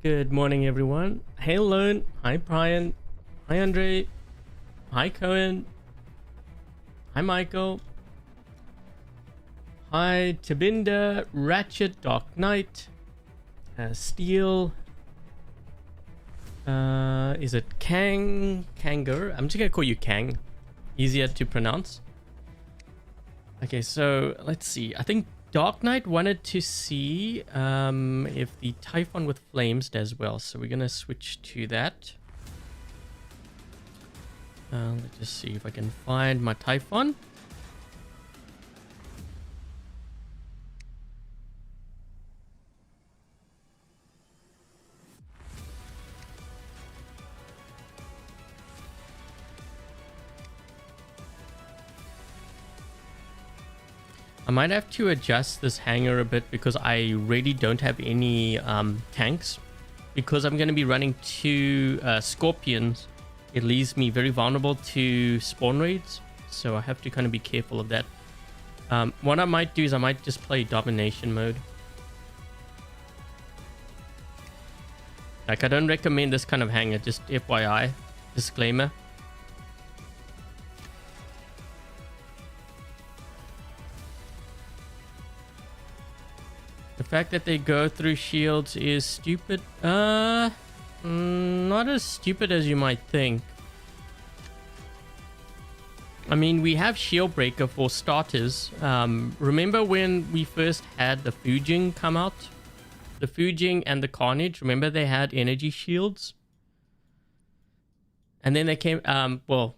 Good morning, everyone. Hey, Lone. Hi, Brian. Hi, Andre. Hi, Cohen. Hi, Michael. Hi, Tabinda, Ratchet, Dark Knight, Steel. Is it Kanger? I'm just gonna call you Kang. Easier to pronounce. Okay, so let's see. I think Dark Knight wanted to see if the Typhon with Flames does well. So we're gonna switch to that. Let's just see if I can find my Typhon. I might have to adjust this hangar a bit because I really don't have any tanks. Because I'm going to be running two Scorpions, it leaves me very vulnerable to spawn raids. So I have to kind of be careful of that. What I might do is I might just play domination mode. Like, I don't recommend this kind of hangar, just FYI, disclaimer. The fact that they go through shields is stupid. Not as stupid as you might think. I mean, we have Shield Breaker for starters. Remember when we first had the Fujing come out? The Fujing and the Carnage, remember they had energy shields? And then they came, well,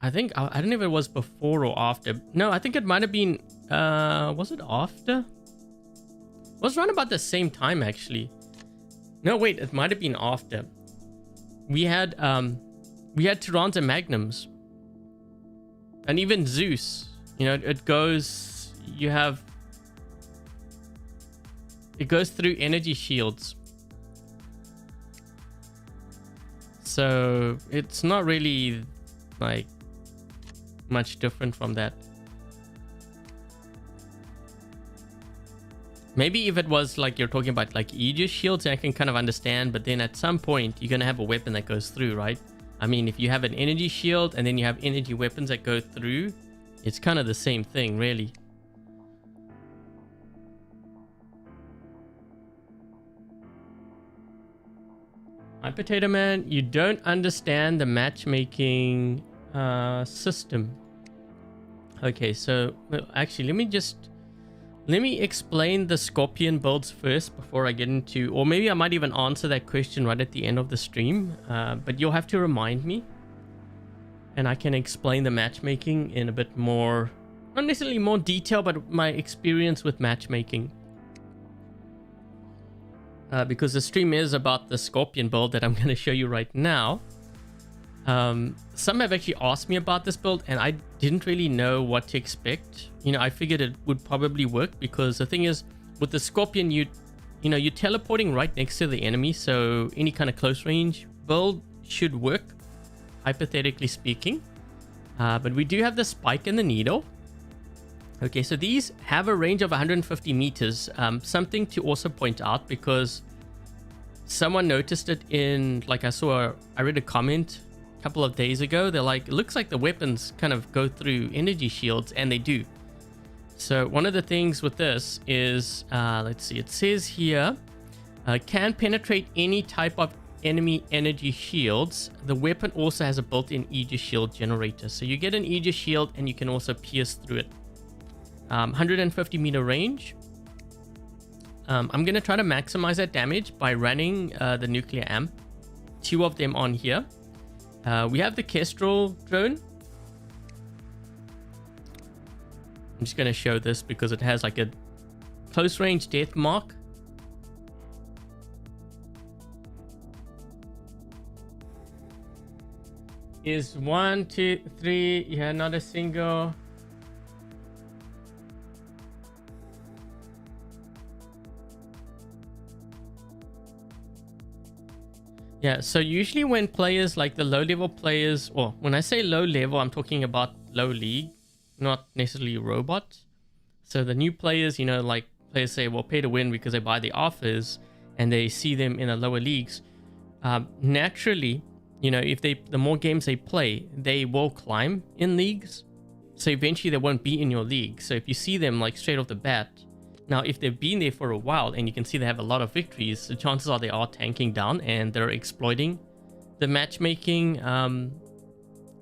I think, I don't know if it was before or after. No, I think it might have been, was it after? It was around about the same time, actually. No, wait, it might have been after. We had Tyrants and Magnums. And even Zeus. You know, it goes... You have... It goes through energy shields. So, it's not really, like, much different from that. Maybe if it was like you're talking about like Aegis shields, I can kind of understand, but then at some point you're going to have a weapon that goes through, right? I mean, if you have an energy shield and then you have energy weapons that go through, it's kind of the same thing, really. Hi, Potato Man, you don't understand the matchmaking system. Okay, so actually, let me explain the Scorpion builds first before I get into... Or maybe I might even answer that question right at the end of the stream. But you'll have to remind me. And I can explain the matchmaking in a bit more... Not necessarily more detail, but my experience with matchmaking. Because the stream is about the Scorpion build that I'm going to show you right now. Some have actually asked me about this build and I didn't really know what to expect. You know, I figured it would probably work because the thing is with the Scorpion, you're teleporting right next to the enemy. So any kind of close range build should work, hypothetically speaking. But we do have the Spike and the Needle. Okay, so these have a range of 150 meters. Something to also point out because someone noticed it in, like I read a comment couple of days ago. They're like, it looks like the weapons kind of go through energy shields, and they do. So one of the things with this is, let's see, it says here, can penetrate any type of enemy energy shields. The weapon also has a built-in Aegis shield generator. So you get an Aegis shield and you can also pierce through it. 150 meter range. I'm going to try to maximize that damage by running the nuclear amp. 2 of them on here. We have the Kestrel drone. I'm just going to show this because it has like a close range death mark. Is 1, 2, 3. Yeah, not a single. Yeah, so usually when players, like the low-level players, or when I say low-level, I'm talking about low league, not necessarily robots. So the new players, you know, like players say, well, pay to win because they buy the offers. and they see them in the lower leagues, naturally, you know, if the more games they play, they will climb in leagues. So eventually they won't be in your league. So if you see them like straight off the bat, now if they've been there for a while and you can see they have a lot of victories, the chances are they are tanking down and they're exploiting the matchmaking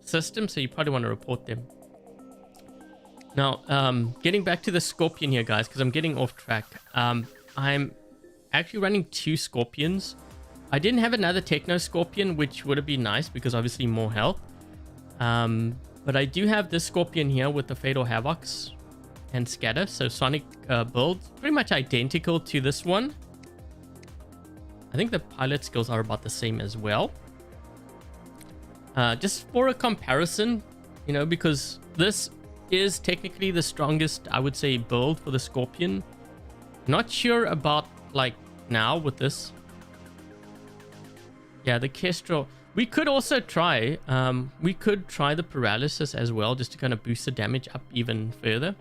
system. So you probably want to report them. Now, getting back to the Scorpion here, guys, because I'm getting off track. I'm actually running 2 Scorpions. I didn't have another Techno Scorpion, which would have been nice because obviously more health. But I do have this Scorpion here with the Fatal Havocs and Scatter. So Sonic build, pretty much identical to this one. I think the pilot skills are about the same as well. Just for a comparison, you know, because this is technically the strongest, I would say, build for the Scorpion. Not sure about like now with this. Yeah, the Kestrel. We could also try, the Paralysis as well, just to kind of boost the damage up even further.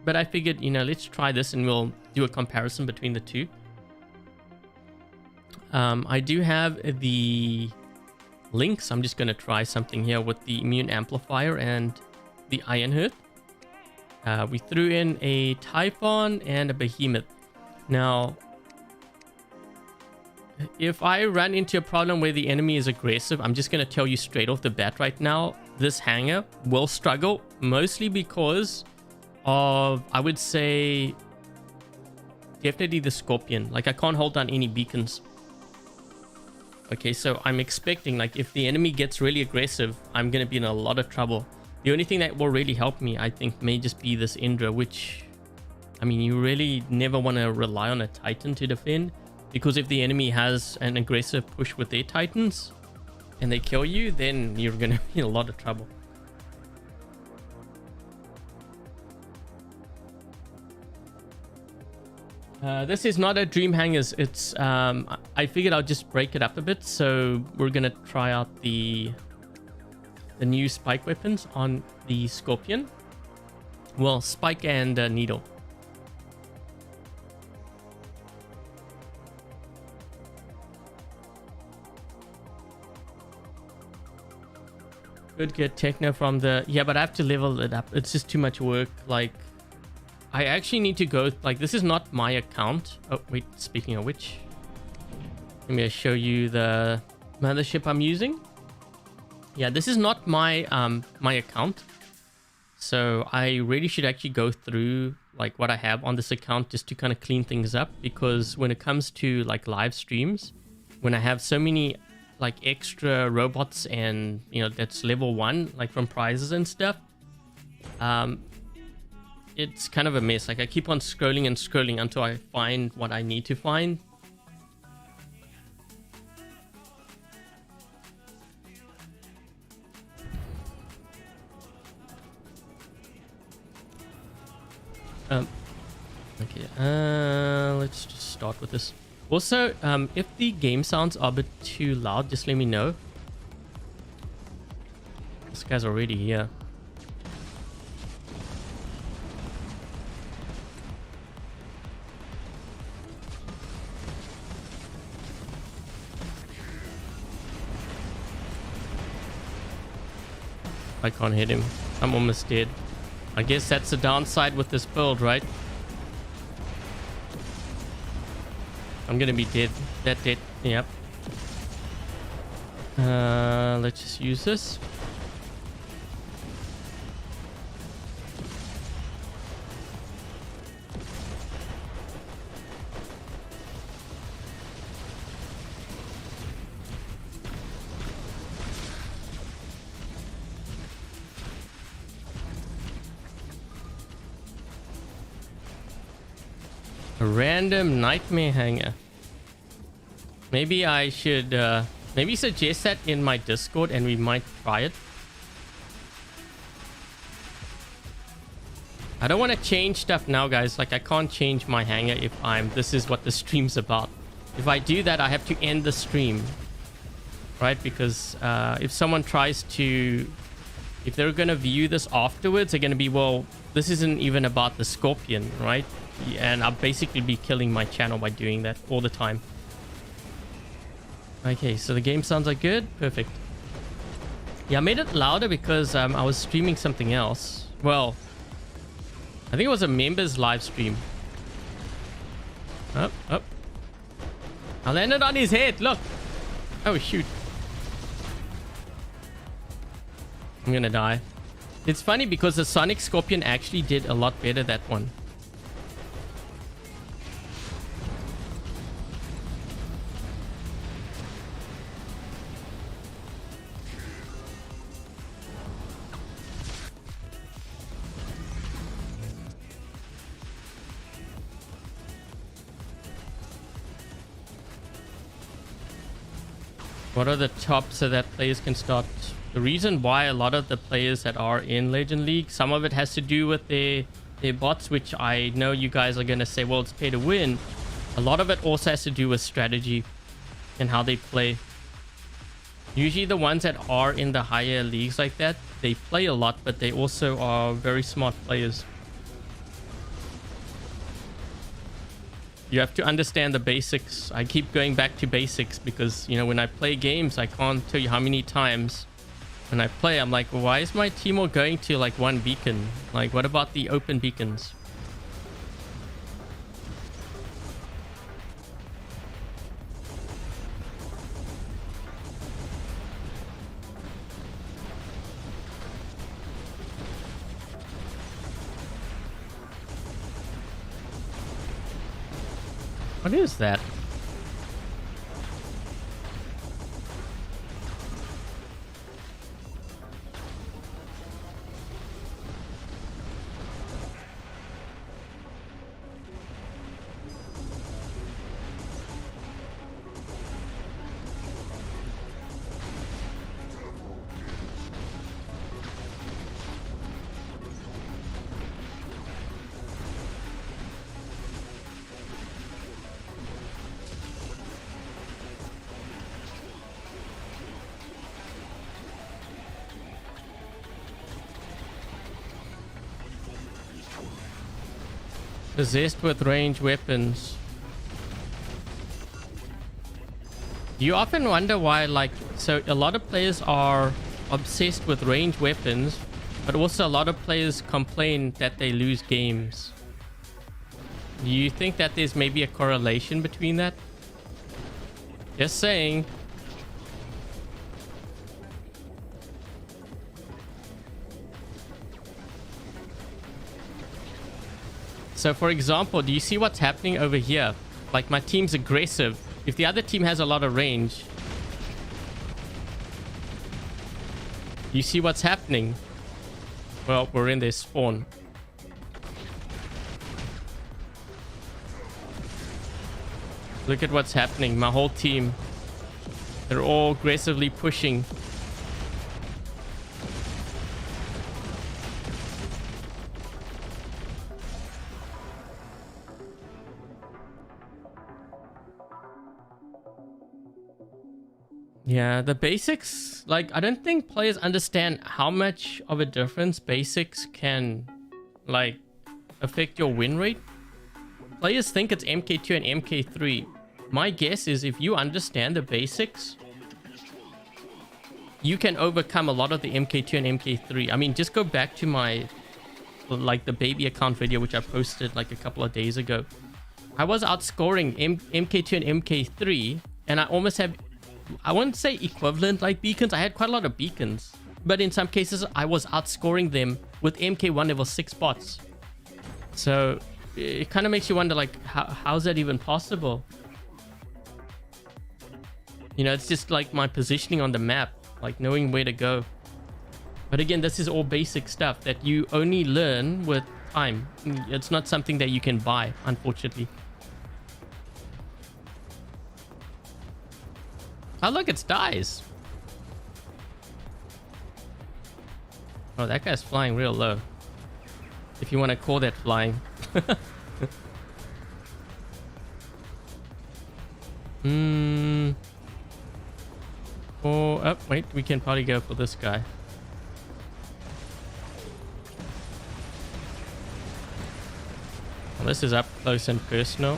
But I figured, you know, let's try this and we'll do a comparison between the two. I do have the links. I'm just going to try something here with the Immune Amplifier and the Iron Hearth. We threw in a Typhon and a Behemoth. Now, if I run into a problem where the enemy is aggressive, I'm just going to tell you straight off the bat right now, this hanger will struggle, mostly because of, I would say, definitely the Scorpion. Like, I can't hold down any beacons. Okay, so I'm expecting, like, if the enemy gets really aggressive, I'm going to be in a lot of trouble. The only thing that will really help me, I think, may just be this Indra, which, I mean, you really never want to rely on a Titan to defend. Because if the enemy has an aggressive push with their Titans and they kill you, then you're going to be in a lot of trouble. This is not a Dream Hangers. It's I figured I'll just break it up a bit. So we're going to try out the new spike weapons on the Scorpion. Well, spike and needle. Could get Techno from the... Yeah, but I have to level it up. It's just too much work. Like, I actually need to go... Like, this is not my account. Oh, wait. Speaking of which... Let me show you the mothership I'm using. Yeah, this is not my my account. So I really should actually go through, like, what I have on this account just to kind of clean things up. Because when it comes to, like, live streams, when I have so many... like extra robots and, you know, that's level 1, like from prizes and stuff, it's kind of a mess. Like, I keep on scrolling and scrolling until I find what I need to find. Okay, let's just start with this. Also, if the game sounds are a bit too loud, just let me know. This guy's already here. I can't hit him. I'm almost dead. I guess that's the downside with this build, right? I'm gonna be dead. That dead. Yep. Let's just use this. A random nightmare hanger. Maybe I should maybe suggest that in my Discord and we might try it. I don't want to change stuff now, guys. Like, I can't change my hanger if this is what the stream's about. If I do that, I have to end the stream. Right? Because if someone tries to... If they're going to view this afterwards, they're going to be, well, this isn't even about the Scorpion, right? And I'll basically be killing my channel by doing that all the time. Okay, so the game sounds like good. Perfect. Yeah, I made it louder because I was streaming something else. Well, I think it was a members live stream. Up, up. I landed on his head. Look. Oh, shoot. I'm gonna die. It's funny because the Sonic Scorpion actually did a lot better that one. What are the tops so that players can start? The reason why a lot of the players that are in Legend League, some of it has to do with their bots, which I know you guys are going to say, well, it's pay to win. A lot of it also has to do with strategy and how they play. Usually the ones that are in the higher leagues like that, they play a lot, but they also are very smart players. You have to understand the basics. I keep going back to basics because, you know, when I play games, I can't tell you how many times when I play, I'm like, why is my team all going to like one beacon? Like, what about the open beacons? What is that? Possessed with ranged weapons. You often wonder why, like, so a lot of players are obsessed with ranged weapons, but also a lot of players complain that they lose games. Do you think that there's maybe a correlation between that? Just saying. So for example, do you see what's happening over here? Like, my team's aggressive. If the other team has a lot of range, you see what's happening? Well, we're in their spawn. Look at what's happening. My whole team, they're all aggressively pushing. Yeah, the basics, like, I don't think players understand how much of a difference basics can, like, affect your win rate. Players think it's MK2 and MK3. My guess is if you understand the basics, you can overcome a lot of the MK2 and MK3. I mean, just go back to my, like, the baby account video, which I posted like a couple of days ago. I was outscoring MK2 and MK3, and I almost have, I wouldn't say equivalent like beacons. I had quite a lot of beacons, but in some cases I was outscoring them with MK1 level 6 bots. So it kind of makes you wonder, like, how's that even possible? You know, it's just like my positioning on the map, like knowing where to go. But again, this is all basic stuff that you only learn with time. It's not something that you can buy, unfortunately. Oh, look, it's dies. Oh, that guy's flying real low. If you want to call that flying. Oh, wait, we can probably go for this guy. Well, this is up close and personal.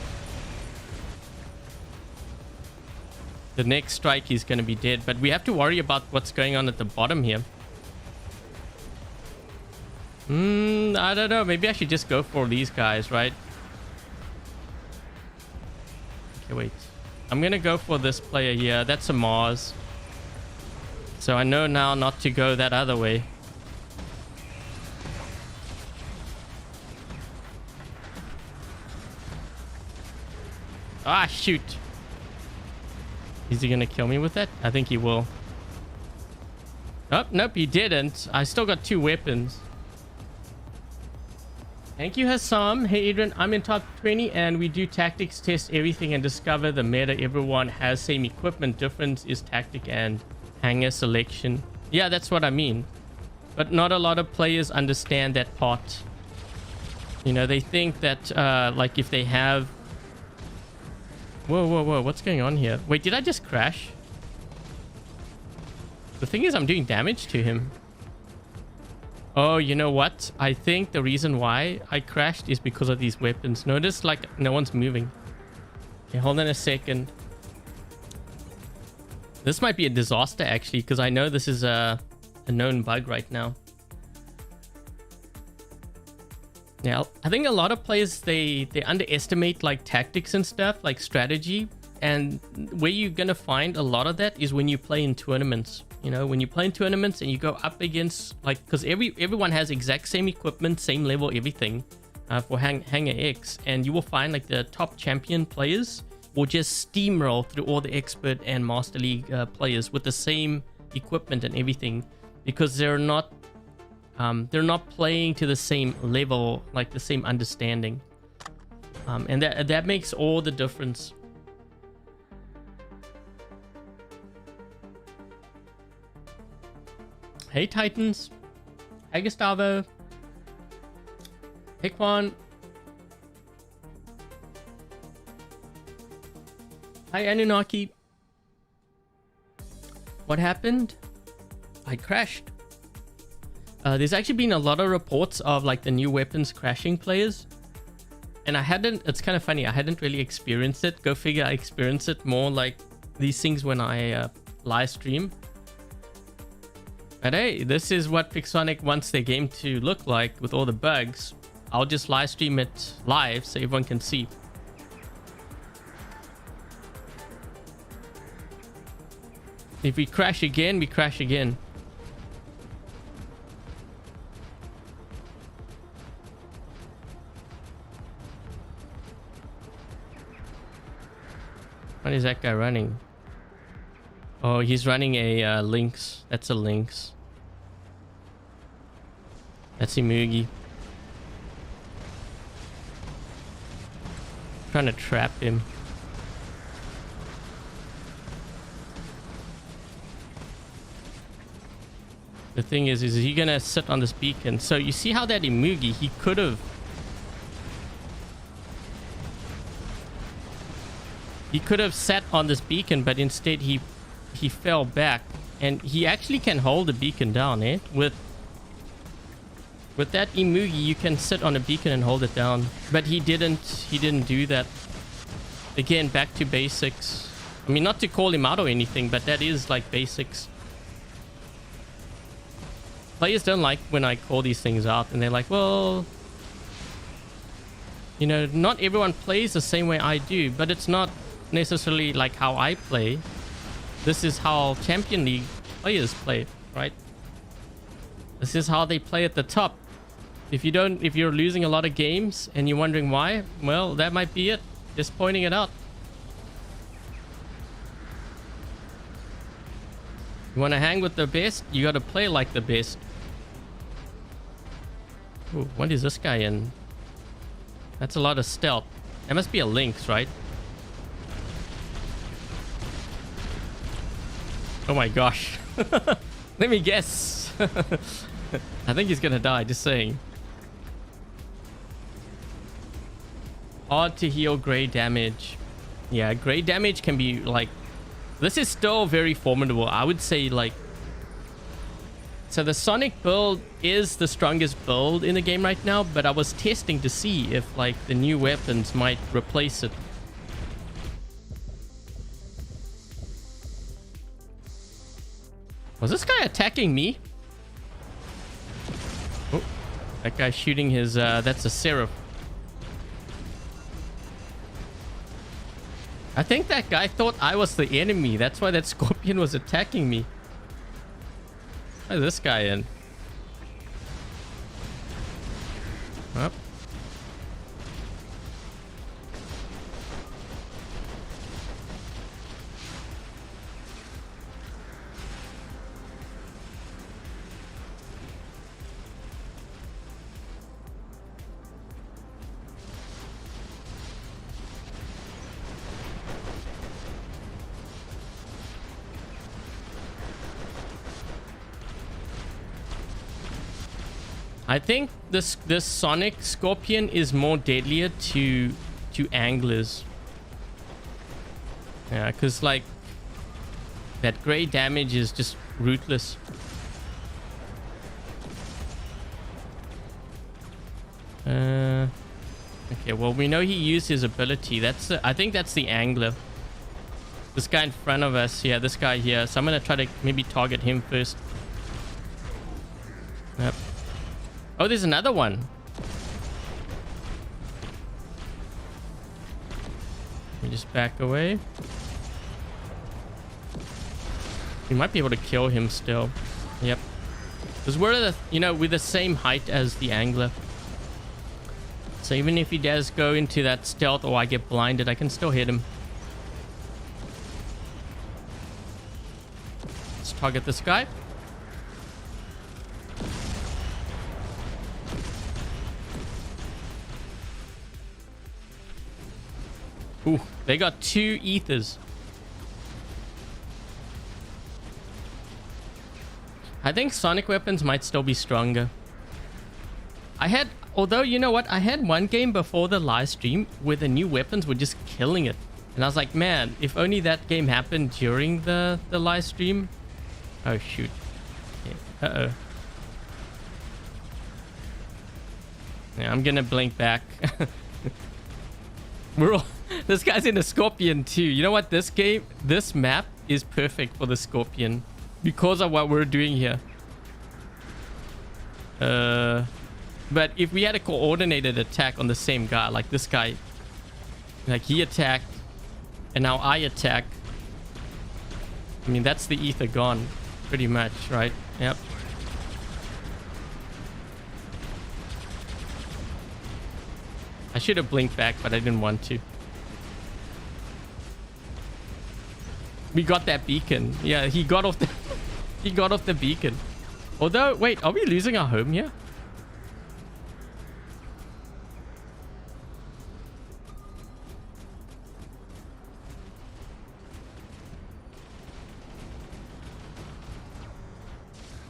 The next strike, he's going to be dead. But we have to worry about what's going on at the bottom here. I don't know. Maybe I should just go for these guys, right? Okay, wait. I'm going to go for this player here. That's a Mars. So I know now not to go that other way. Ah, shoot. Is he gonna kill me with that? I think he will. Oh, nope, he didn't. I still got 2 weapons. Thank you, Hassam. Hey, Adrian, I'm in top 20 and we do tactics, test everything and discover the meta. Everyone has same equipment. Difference is tactic and hanger selection. Yeah, that's what I mean. But not a lot of players understand that part. You know, they think that like if they have... Whoa, whoa, whoa. What's going on here? Wait, did I just crash? The thing is, I'm doing damage to him. Oh, you know what? I think the reason why I crashed is because of these weapons. Notice, like, no one's moving. Okay, hold on a second. This might be a disaster, actually, because I know this is a known bug right now. Yeah, I think a lot of players, they underestimate like tactics and stuff, like strategy. And where you're going to find a lot of that is when you play in tournaments. You know, when you play in tournaments and you go up against, like, because everyone has exact same equipment, same level, everything for Hangar X. And you will find like the top champion players will just steamroll through all the expert and Master League players with the same equipment and everything. Because they're not playing to the same level, like the same understanding. And that makes all the difference. Hey Titans. Hey Gustavo. Pick one. Hi Anunnaki. What happened? I crashed. There's actually been a lot of reports of like the new weapons crashing players. And it's kind of funny, I hadn't really experienced it. Go figure, I experienced it more like these things when I live stream. But hey, this is what Pixonic wants their game to look like with all the bugs. I'll just live stream it live so everyone can see. If we crash again, we crash again. What is that guy running? Oh, he's running a Lynx. That's a Lynx. That's Imugi. Trying to trap him. The thing is he gonna sit on this beacon? So you see how that Imugi, he could have... He could have sat on this beacon, but instead he fell back. And he actually can hold the beacon down, eh? With that Imugi, you can sit on a beacon and hold it down. But he didn't do that. Again, back to basics. I mean, not to call him out or anything, but that is like basics. Players don't like when I call these things out, and they're like, well... You know, not everyone plays the same way I do, but it's not necessarily like how I play. This is how Champion League players play, right? This is how they play at the top. If you're losing a lot of games and you're wondering why, well, that might be it. Just pointing it out. You want to hang with the best, you got to play like the best. Ooh, what is this guy in? That's a lot of stealth. That must be a Lynx, right? Oh my gosh. Let me guess. I think he's gonna die, just saying. Hard to heal gray damage. Yeah, gray damage can be like... This is still very formidable. I would say like... So the Sonic build is the strongest build in the game right now, but I was testing to see if like the new weapons might replace it. Was this guy attacking me? Oh, that guy's shooting his, that's a Seraph. I think that guy thought I was the enemy. That's why that Scorpion was attacking me. Where's this guy in? Up. I think this Sonic Scorpion is more deadlier to anglers. Yeah, because like that gray damage is just ruthless. Okay, well we know he used his ability. That's I think that's the angler. This guy in front of us, yeah, this guy here. So I'm gonna try to maybe target him first. Yep. Oh, there's another one. Let me just back away. We might be able to kill him still. Yep. Because we're the, we're the same height as the angler. So even if he does go into that stealth or I get blinded, I can still hit him. Let's target this guy. Ooh, they got 2 ethers. I think sonic weapons might still be stronger. Although, you know what? I had one game before the live stream where the new weapons were just killing it. And I was like, man, if only that game happened during the live stream. Oh, shoot. Yeah. Uh-oh. Yeah, I'm gonna blink back. We're all... This guy's in a Scorpion too. You know what? This map is perfect for the Scorpion because of what we're doing here. But if we had a coordinated attack on the same guy, like this guy, like he attacked and now I attack. I mean, that's the ether gone pretty much, right? Yep. I should have blinked back, but I didn't want to. We got that beacon. Yeah, he got off the beacon. Although, wait, are we losing our home here?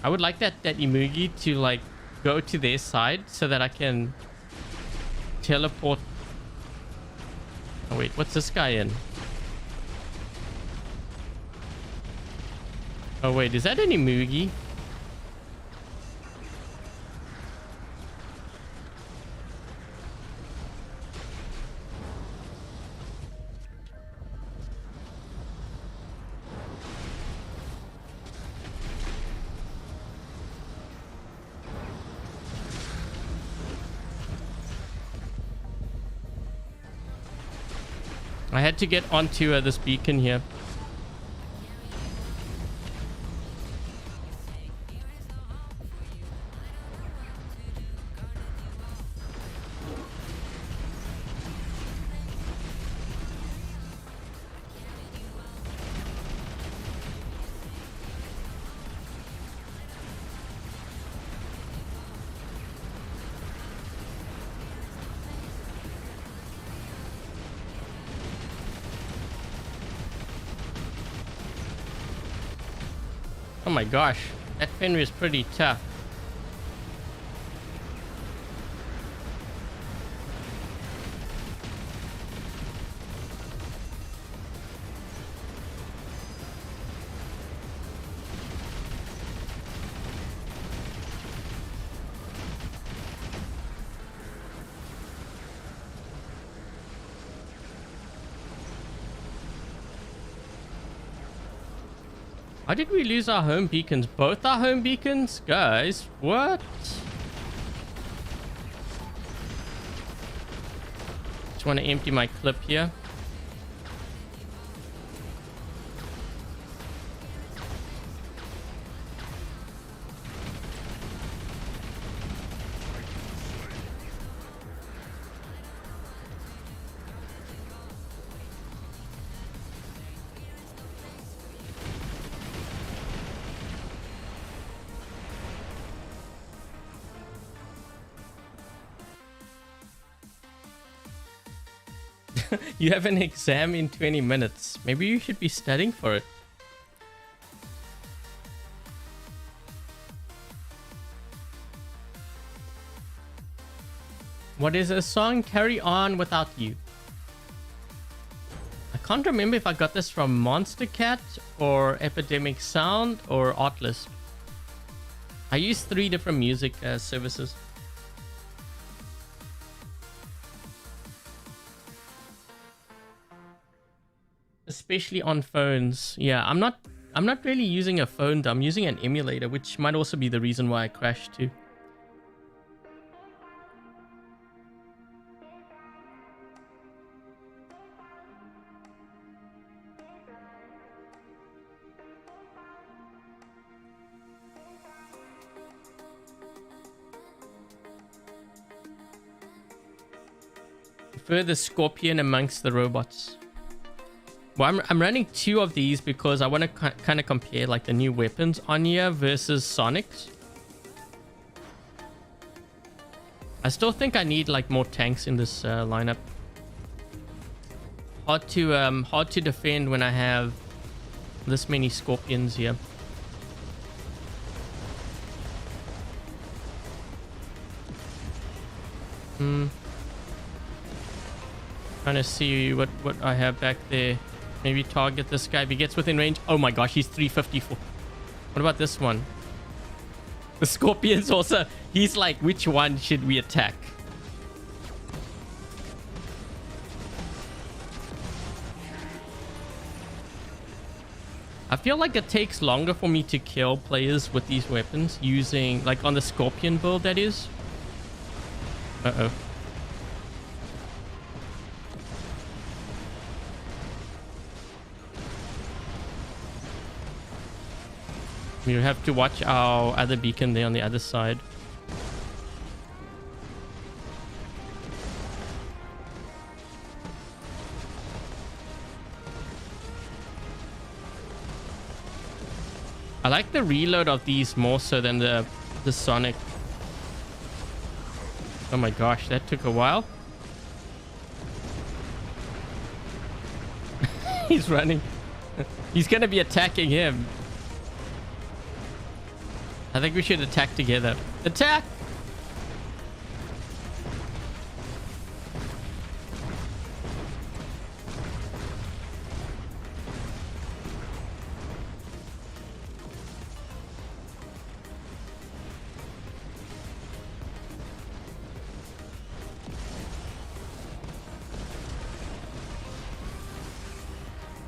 I would like that Imugi to like go to their side so that I can teleport. Oh wait, what's this guy in? Oh wait, is that an Imugi? I had to get onto this beacon here. Oh my gosh, that Fenrir is pretty tough. How did we lose our home beacons? Both our home beacons? Guys, what? Just want to empty my clip here. You have an exam in 20 minutes. Maybe you should be studying for it. What is a song? Carry On Without You. I can't remember if I got this from Monster Cat or Epidemic Sound or Artlist. I use 3 different music services. Especially on phones. Yeah, I'm not really using a phone though. I'm using an emulator, which might also be the reason why I crashed too. Prefer the Scorpion amongst the robots. Well, I'm running 2 of these because I want to kind of compare like the new weapons on here versus Sonic's. I still think I need like more tanks in this lineup. Hard to defend when I have this many Scorpions here. Trying to see what I have back there. Maybe target this guy if he gets within range. Oh my gosh, he's 354. What about this one? The Scorpion's also... He's like, which one should we attack? I feel like it takes longer for me to kill players with these weapons using... Like on the Scorpion build, that is. Uh-oh. We have to watch our other beacon there on the other side. I like the reload of these more so than the Sonic. Oh my gosh, that took a while. He's running. He's gonna be attacking him. I think we should attack together. Attack!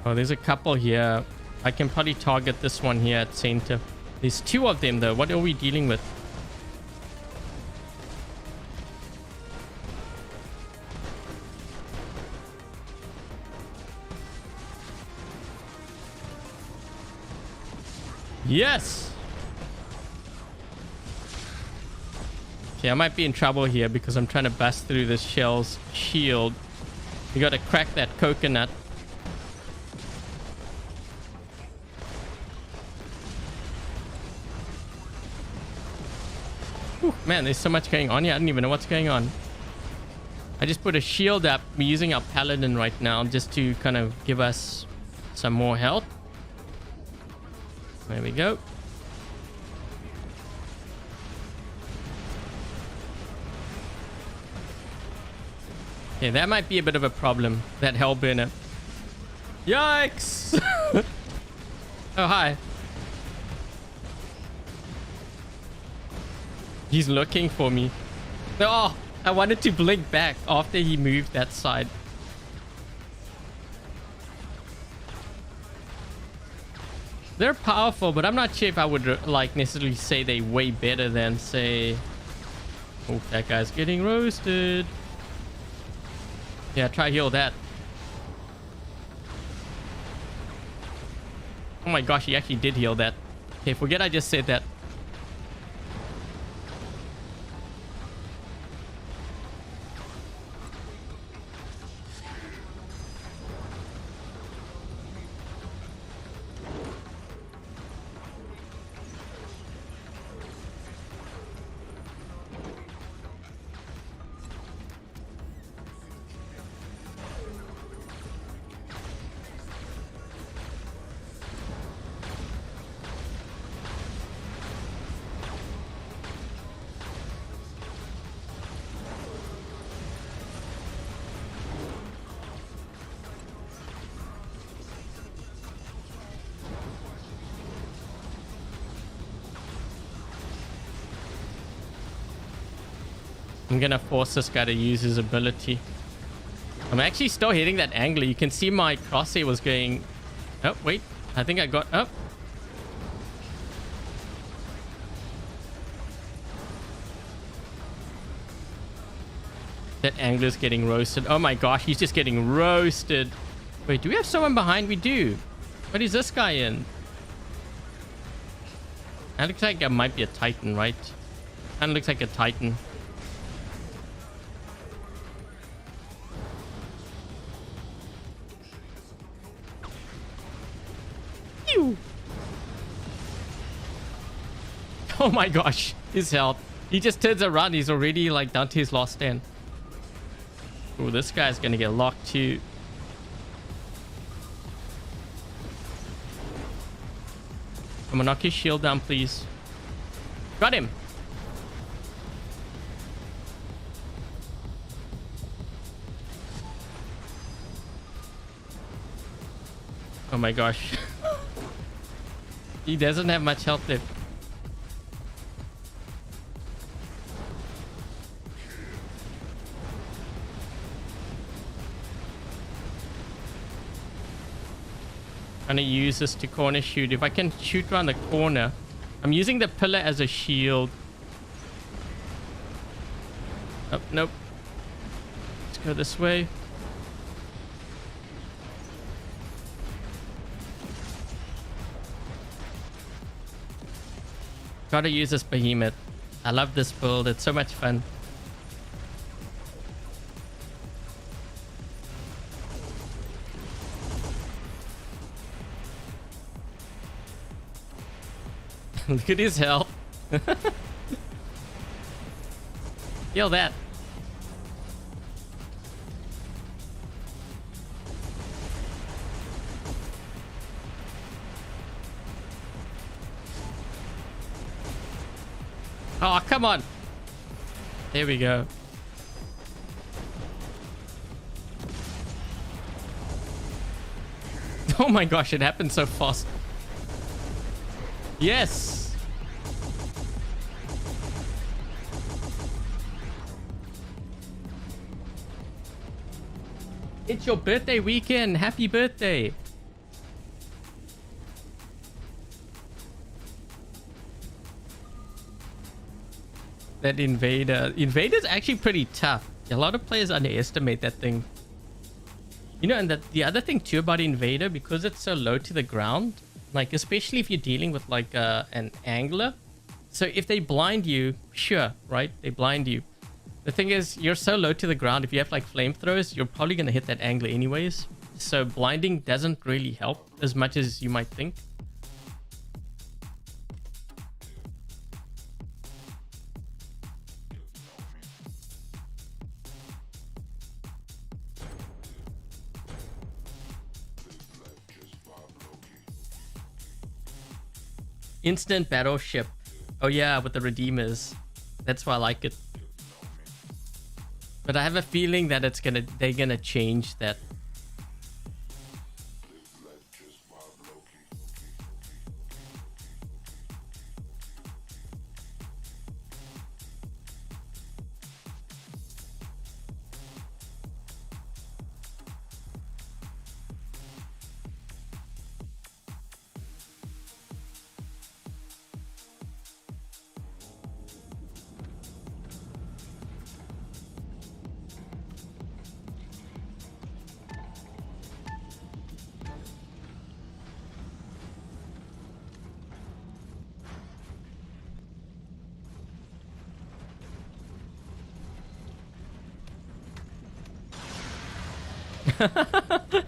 Oh, there's a couple here. I can probably target this one here at center. There's 2 of them though. What are we dealing with? Yes! Okay, I might be in trouble here because I'm trying to bust through this shell's shield. We gotta crack that coconut. Whew, man, there's so much going on here. I don't even know what's going on. I just put a shield up. We're using our paladin right now just to kind of give us some more health. There we go. Okay, that might be a bit of a problem. That hellburner. Yikes! Oh, hi. He's looking for me. Oh, I wanted to blink back after he moved that side. They're powerful, but I'm not sure if I would like necessarily say they way better than say. Oh, that guy's getting roasted. Yeah, try heal that. Oh my gosh, he actually did heal that. Okay, forget I just said that. I'm gonna force this guy to use his ability. I'm actually still hitting that angler. You can see my crosshair was going... Oh, wait. I think I got... Oh. That angler's getting roasted. Oh my gosh, he's just getting roasted. Wait, do we have someone behind? We do. What is this guy in? That looks like it might be a Titan, right? Kind of looks like a Titan. Oh my gosh, his health. He just turns around. He's already like down to his last stand. Oh, this guy's gonna get locked too. Come on, knock his shield down, please. Got him. Oh my gosh. He doesn't have much health left. I'm gonna use this to corner shoot. If I can shoot around the corner. I'm using the pillar as a shield. Oh, nope. Let's go this way. Gotta use this behemoth. I love this build. It's so much fun. Look at his health. Kill that. Oh, come on. There we go. Oh my gosh, it happened so fast. Yes. It's your birthday weekend. Happy birthday. That Invader's actually pretty tough. A lot of players underestimate that thing. You know, and the other thing too about Invader, because it's so low to the ground, like especially if you're dealing with like an angler. So if they blind you, sure, right? They blind you. The thing is, you're so low to the ground, if you have like flamethrowers, you're probably going to hit that angler anyways. So blinding doesn't really help as much as you might think. Instant battleship. Oh yeah, with the Redeemers. That's why I like it. But I have a feeling that they're gonna change that.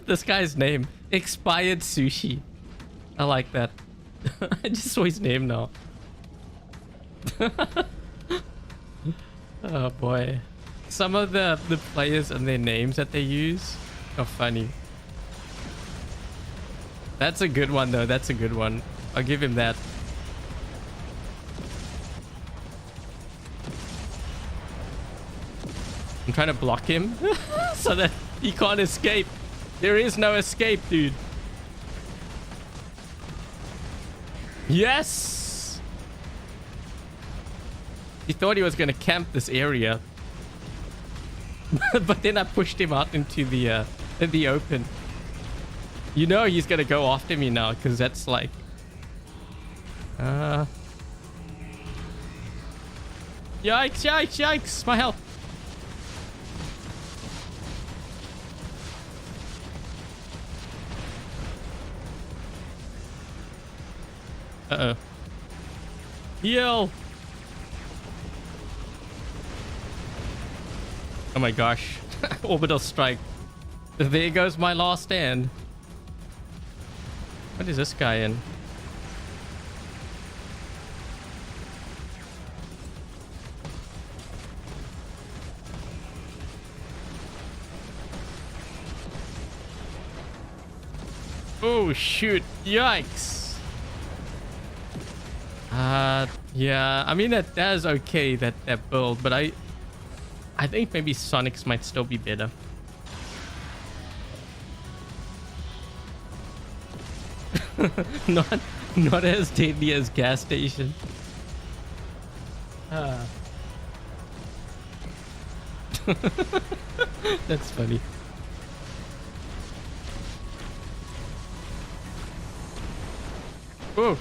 This guy's name. Expired Sushi. I like that. I just saw his name now. Oh boy. Some of the players and their names that they use are funny. That's a good one though. That's a good one. I'll give him that. I'm trying to block him so that he can't escape. There is no escape, dude. Yes! He thought he was going to camp this area. But then I pushed him out into the open. You know he's going to go after me now because that's like... Yikes, yikes, yikes! My health! Uh-oh. Heal! Oh my gosh. Orbital strike. There goes my last stand. What is this guy in? Oh shoot. Yikes. Yeah, I mean that is okay, that build, but I think maybe Sonic's might still be better. not as deadly as gas station. That's funny. Oh.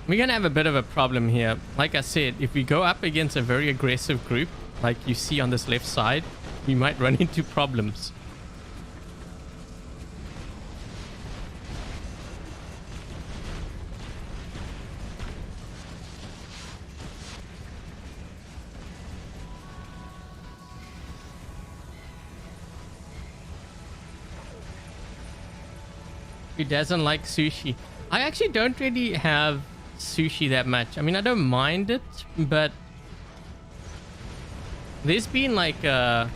We're gonna have a bit of a problem here. Like I said, if we go up against a very aggressive group, like you see on this left side, we might run into problems. Who doesn't like sushi? I actually don't really have sushi that much. I mean, I don't mind it, but there's been like there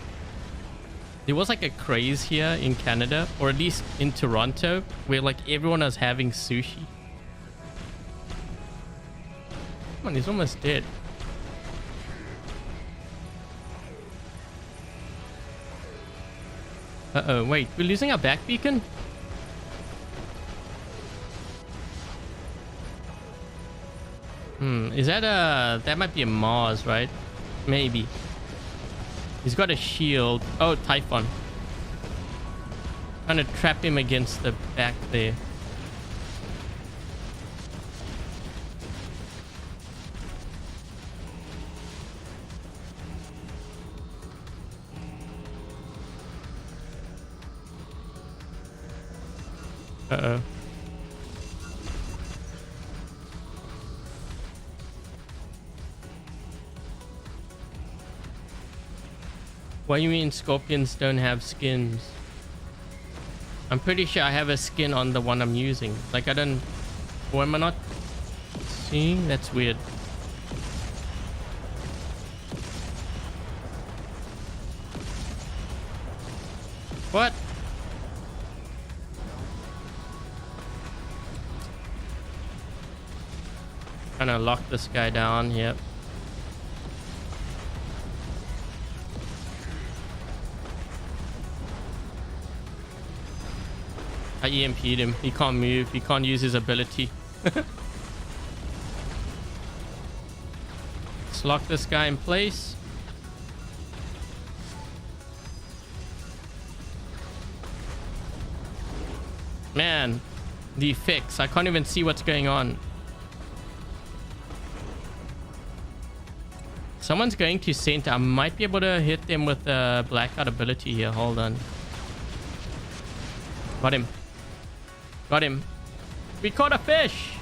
was like a craze here in Canada, or at least in Toronto, where like everyone was having sushi. Come on, he's almost dead. Uh-oh, wait, we're losing our back beacon? Is that that might be a Mars, right? Maybe. He's got a shield. Oh, Typhon. Trying to trap him against the back there. Uh-oh. What do you mean scorpions don't have skins? I'm pretty sure I have a skin on the one I'm using. Like I don't... Or am I not seeing? That's weird. What? Trying to lock this guy down. Yep. I EMP'd him. He can't move. He can't use his ability. Let's lock this guy in place. Man, the effects. I can't even see what's going on. Someone's going to center. I might be able to hit them with a blackout ability here. Hold on. Got him. Got him. We caught a fish.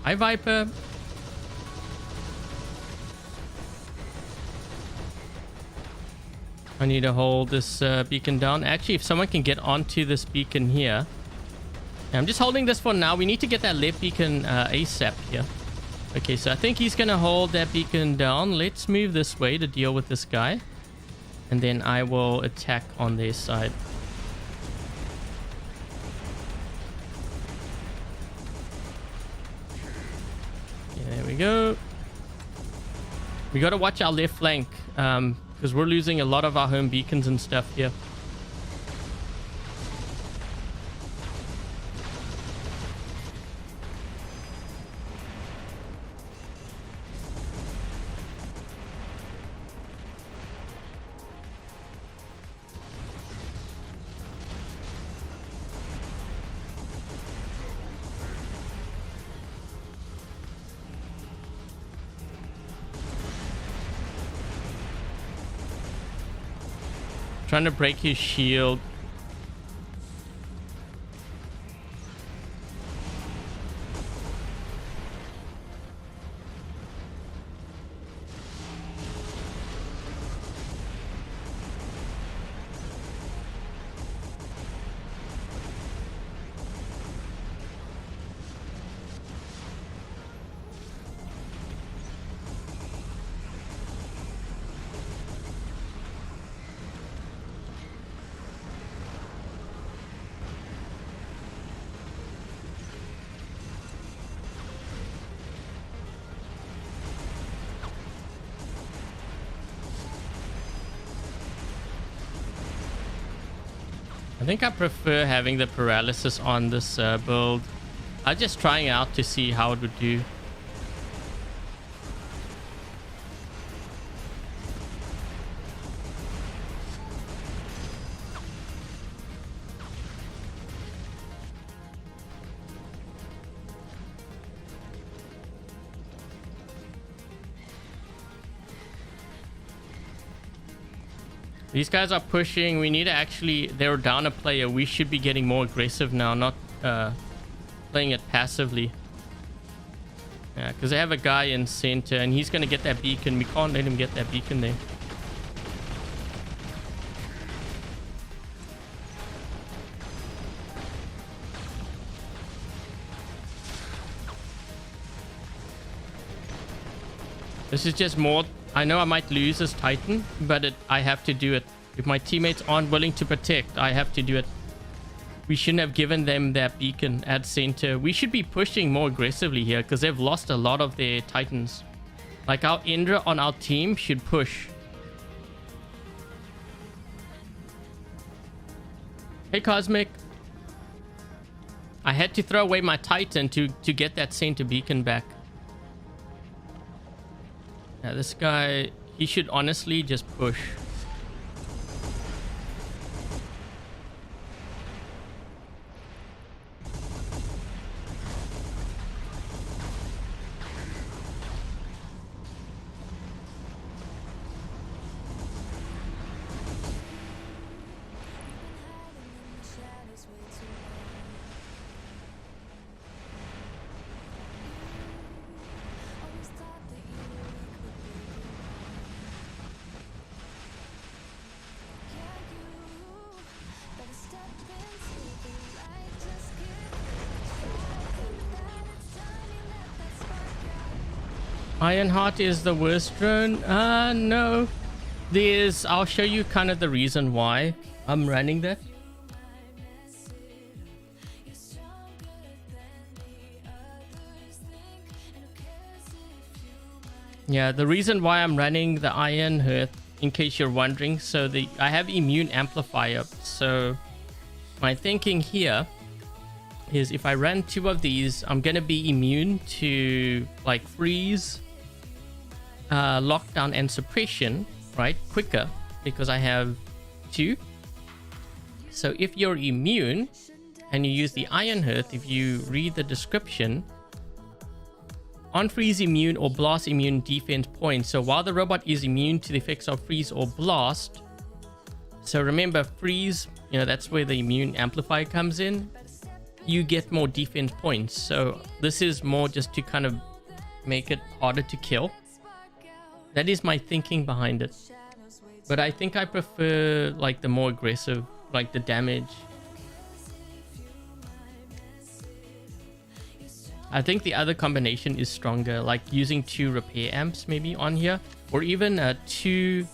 Hi, Viper. I need to hold this beacon down. Actually, if someone can get onto this beacon here. I'm just holding this for now. We need to get that left beacon ASAP here. Okay, so I think he's going to hold that beacon down. Let's move this way to deal with this guy. And then I will attack on their side. Okay, there we go. We got to watch our left flank. Because we're losing a lot of our home beacons and stuff here. Trying to break his shield. I think I prefer having the paralysis on this build. I'm just trying out to see how it would do. These guys are pushing. We need to actually... They're down a player. We should be getting more aggressive now, not playing it passively. Yeah, because they have a guy in center, and he's going to get that beacon. We can't let him get that beacon there. This is just more... I know I might lose this Titan, but I have to do it. If my teammates aren't willing to protect, I have to do it. We shouldn't have given them that beacon at center. We should be pushing more aggressively here because they've lost a lot of their Titans. Like our Indra on our team should push. Hey, Cosmic. I had to throw away my Titan to get that center beacon back. Yeah, this guy, he should honestly just push. Ironheart is the worst drone? No. I'll show you kind of the reason why I'm running that. Yeah, the reason why I'm running the Ironheart, in case you're wondering, so I have immune amplifier. So my thinking here is if I run 2 of these, I'm gonna be immune to like freeze, lockdown and suppression, right, quicker because I have 2. So if you're immune and you use the Ironheart, if you read the description, on freeze immune or blast immune defense points. So while the robot is immune to the effects of freeze or blast, so remember freeze, that's where the immune amplifier comes in. you get more defense points. So this is more just to kind of make it harder to kill. That is my thinking behind it. But I think I prefer like the more aggressive, like the damage. I think the other combination is stronger, like using 2 repair amps maybe on here, or even 2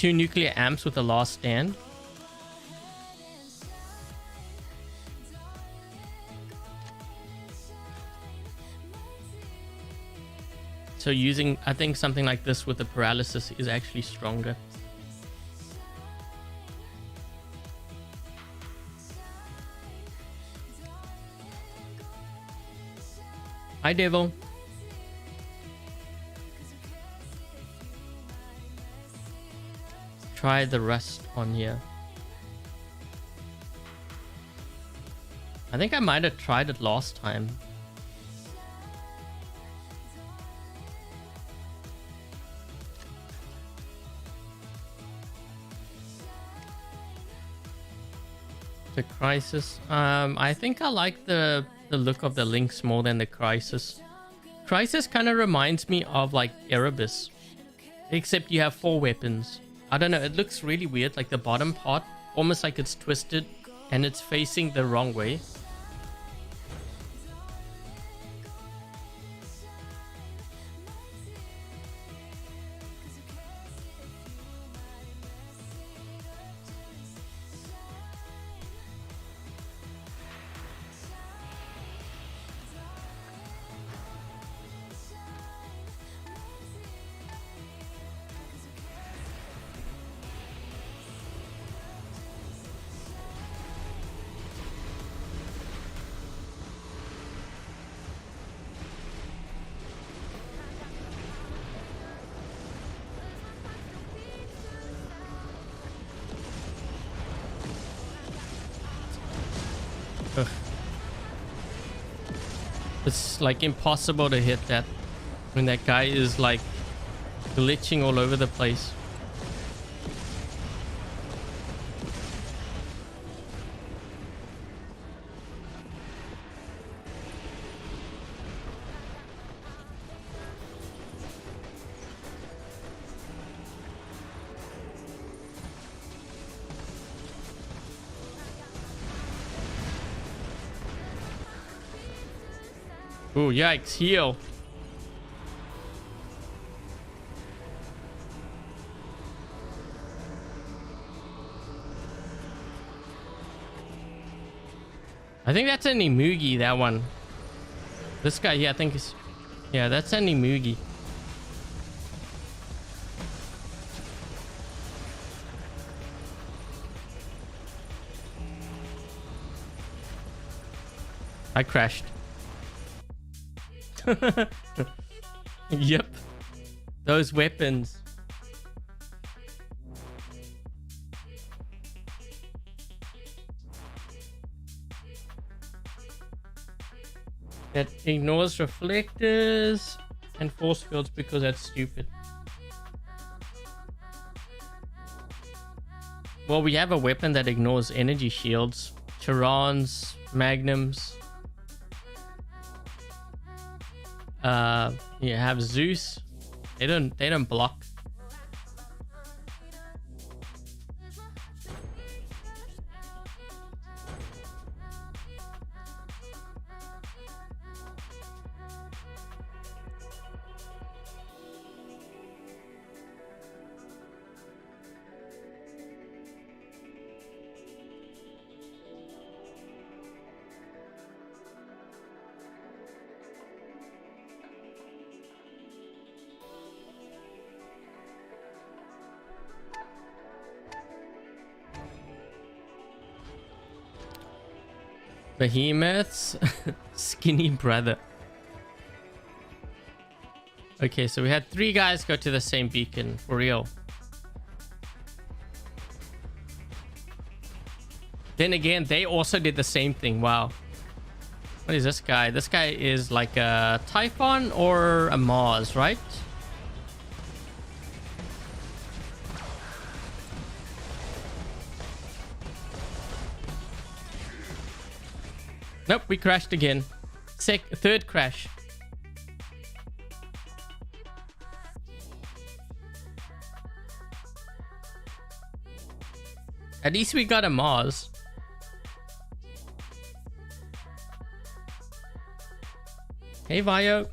nuclear amps with a last stand. So using, I think something like this with the paralysis is actually stronger. Hi, Devil. Try the rust on here. I think I might have tried it last time. The Crisis. I think I like the look of the links more than the Crisis. Crisis kind of reminds me of like Erebus, except you have 4 weapons. I don't know, it looks really weird, like the bottom part almost like it's twisted and it's facing the wrong way. Ugh. It's like impossible to hit that when that guy is like glitching all over the place. Oh, yikes, heal. I think that's an Imugi, that one. This guy here, I think is... Yeah, that's an Imugi. I crashed. Yep. Those weapons. That ignores reflectors and force fields because that's stupid. Well, we have a weapon that ignores energy shields. Charons, Magnums. You have Zeus. They don't block. Behemoths. Skinny brother. Okay, so we had 3 guys go to the same beacon. For real. Then again, they also did the same thing. Wow. What is this guy? This guy is like a Typhon or a Mars, right? Nope, we crashed again. Third crash. At least we got a Mars. Hey, Vio.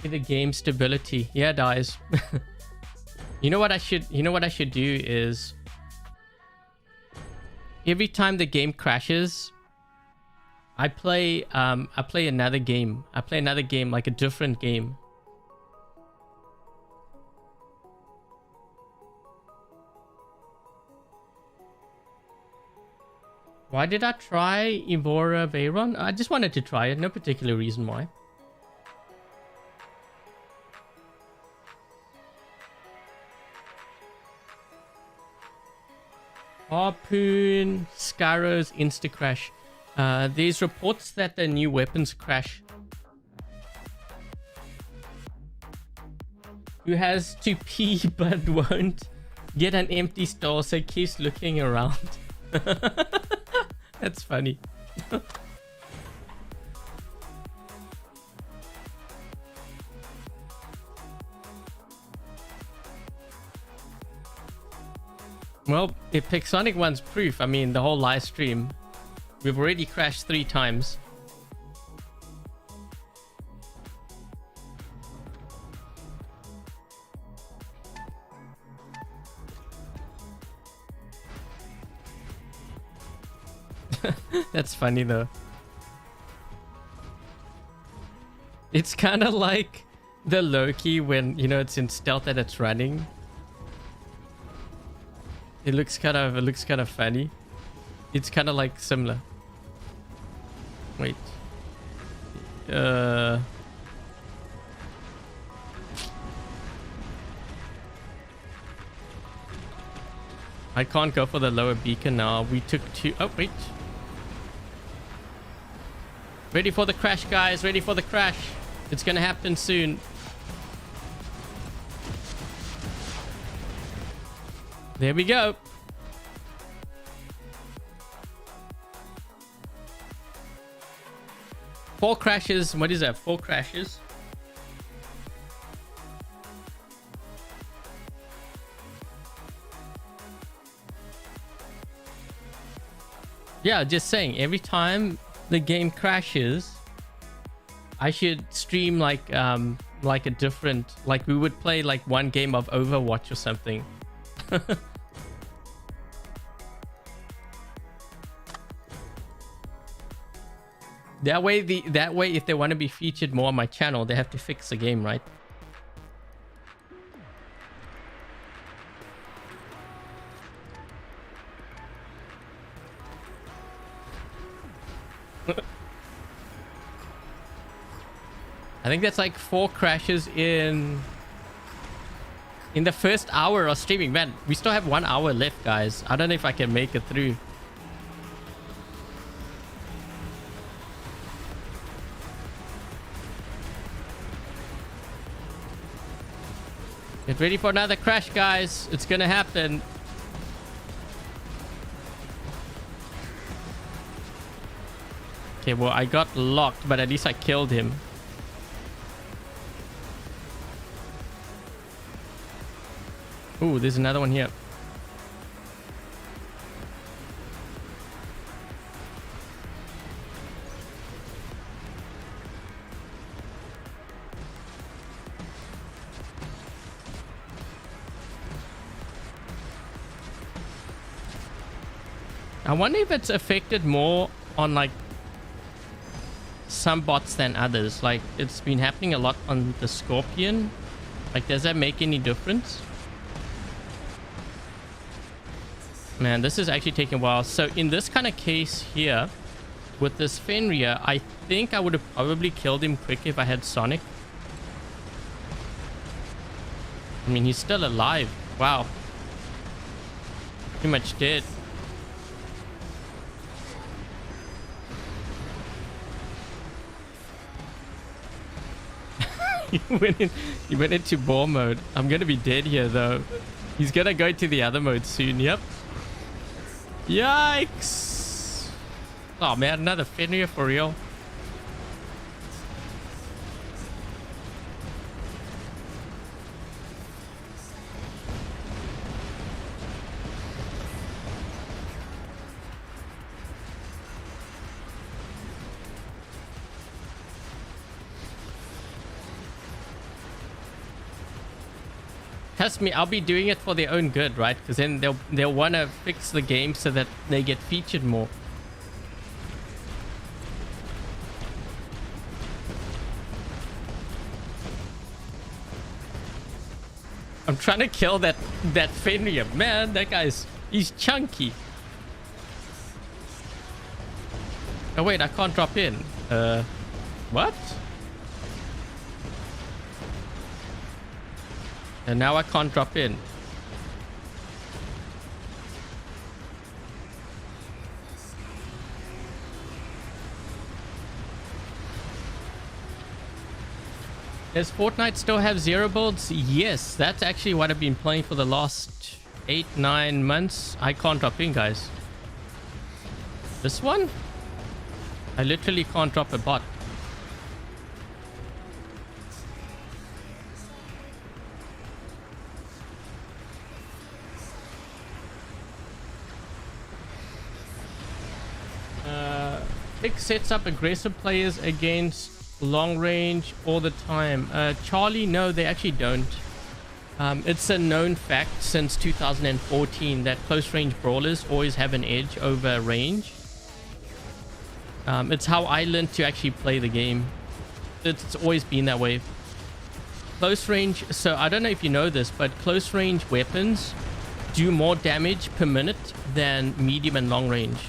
See the game stability. Yeah, dies. You know what I should do is every time the game crashes, I play another game. I play another game, like a different game. Why did I try Evora Veyron? I just wanted to try it. No particular reason why. Harpoon, Skyro's insta-crash. There's reports that the new weapons crash. Who has to pee but won't get an empty stall, so keeps looking around. That's funny. Well, if Pixonic wants proof, I mean, the whole live stream, we've already crashed 3 times. That's funny though. It's kind of like the Loki when, you know, it's in stealth and it's running. It looks kind of funny. It's kind of like similar. Wait. I can't go for the lower beacon now. We took 2. Oh, wait. Ready for the crash, guys. Ready for the crash. It's gonna happen soon. There we go. Four crashes. What is that? 4 crashes. Yeah, just saying, every time the game crashes, I should stream like a different, like we would play like one game of Overwatch or something. That way if they want to be featured more on my channel, they have to fix the game, right? I think that's like 4 crashes in the first hour of streaming. Man, we still have 1 hour left, guys. I don't know if I can make it through. Get ready for another crash, guys. It's gonna happen. Okay, well, I got locked, but at least I killed him. Ooh, there's another one here. I wonder if it's affected more on like some bots than others. Like it's been happening a lot on the Scorpion. Like, does that make any difference? Man, this is actually taking a while. So in this kind of case here, with this Fenrir, I think I would have probably killed him quick if I had Sonic. I mean, he's still alive. Wow. Pretty much dead. He went into ball mode. I'm gonna be dead here though. He's gonna go to the other mode soon. Yep. Yikes! Oh man, another Fenrir for real. Trust me, I'll be doing it for their own good, right? Because then they'll want to fix the game so that they get featured more. I'm trying to kill that Fenrir. Man, that he's chunky. Oh wait, I can't drop in. What? And now I can't drop in. Does Fortnite still have 0 builds? Yes, that's actually what I've been playing for the last 8-9 months. I can't drop in, guys. This one? I literally can't drop a bot. Pix sets up aggressive players against long range all the time. Charlie, no, they actually don't. It's a known fact since 2014 that close range brawlers always have an edge over range. It's how I learned to actually play the game. It's always been that way. Close range, so I don't know if you know this, but close range weapons do more damage per minute than medium and long range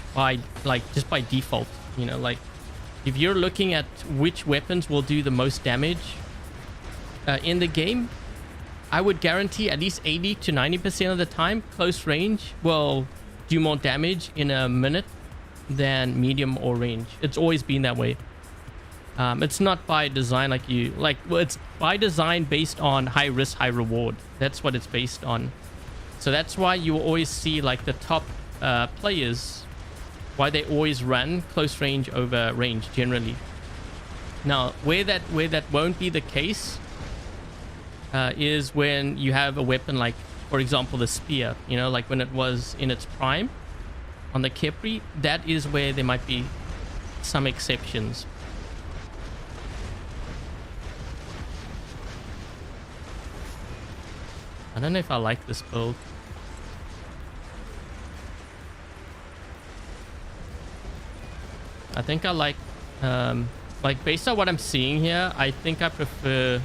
just by default. You know, like if you're looking at which weapons will do the most damage in the game, I would guarantee at least 80 to 90% of the time close range will do more damage in a minute than medium or range. It's always been that way. It's not by design well, it's by design based on high risk, high reward. That's what it's based on. So that's why you will always see like the top players, why they always run close range over range generally. Now, where that won't be the case is when you have a weapon like, for example, the spear. You know, like when it was in its prime on the Kepri, that is where there might be some exceptions. I don't know if I like this build. I think I like based on what I'm seeing here, I think I prefer,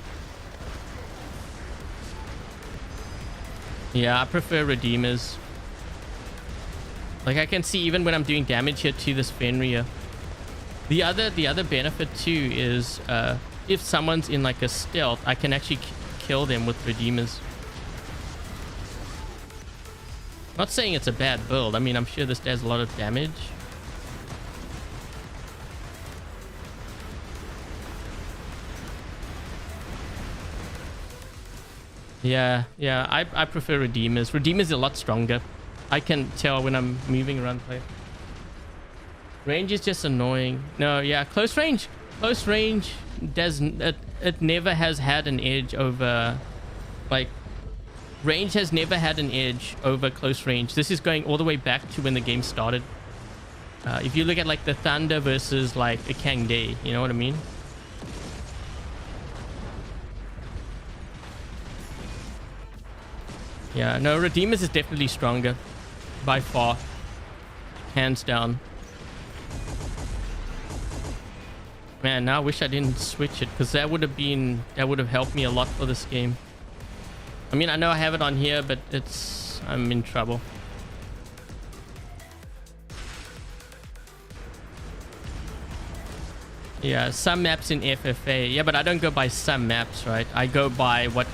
yeah, I prefer Redeemers. Like I can see even when I'm doing damage here to this Fenrir. The other benefit too is if someone's in like a stealth, I can actually kill them with Redeemers. Not saying it's a bad build. I mean, I'm sure this does a lot of damage. Yeah, I prefer Redeemers. Redeemers are a lot stronger. I can tell when I'm moving around the play. Range is just annoying. No, yeah, close range doesn't, it never has had an edge over, like, range has never had an edge over close range. This is going all the way back to when the game started. If you look at like the Thunder versus like a Kang Day, you know what I mean? Yeah, no, Redeemers is definitely stronger by far, hands down. Man, now I wish I didn't switch it, because that would have helped me a lot for this game. I mean, I know I have it on here, but I'm in trouble. Yeah, some maps in FFA. Yeah, but I don't go by some maps, right? I go by what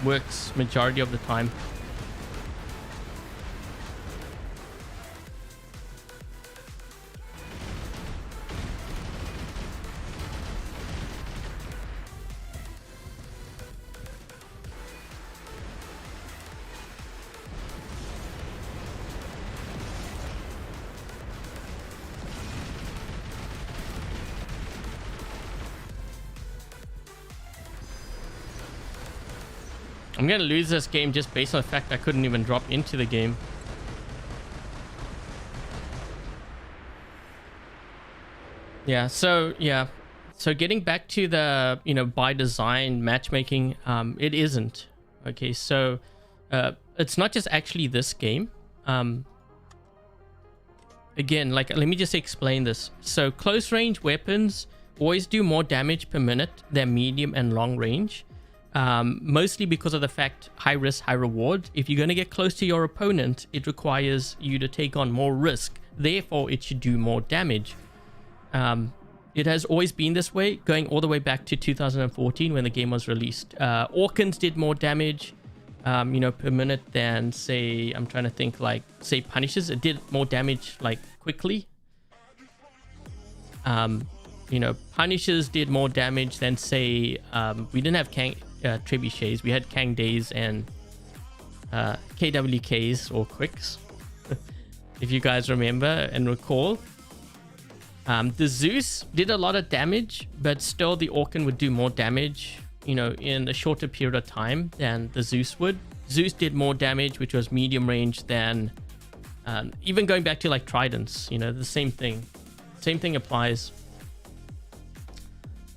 works majority of the time. I'm going to lose this game just based on the fact I couldn't even drop into the game. Yeah, so getting back to the, by design matchmaking, it isn't. Okay, so it's not just actually this game. Again, like, let me just explain this. So close range weapons always do more damage per minute than medium and long range. Mostly because of the fact high risk, high reward. If you're going to get close to your opponent, it requires you to take on more risk. Therefore, it should do more damage. It has always been this way, going all the way back to 2014 when the game was released. Orkans did more damage, per minute than, say, I'm trying to think, like, say, Punishers. It did more damage, like, quickly. Punishers did more damage than, say, we didn't have trebuchets. We had Kang Days and KWKs or Quicks, if you guys remember and recall. The Zeus did a lot of damage, but still the Orkan would do more damage, in a shorter period of time than the Zeus would. Zeus did more damage, which was medium range than, even going back to like Tridents, the same thing. Same thing applies.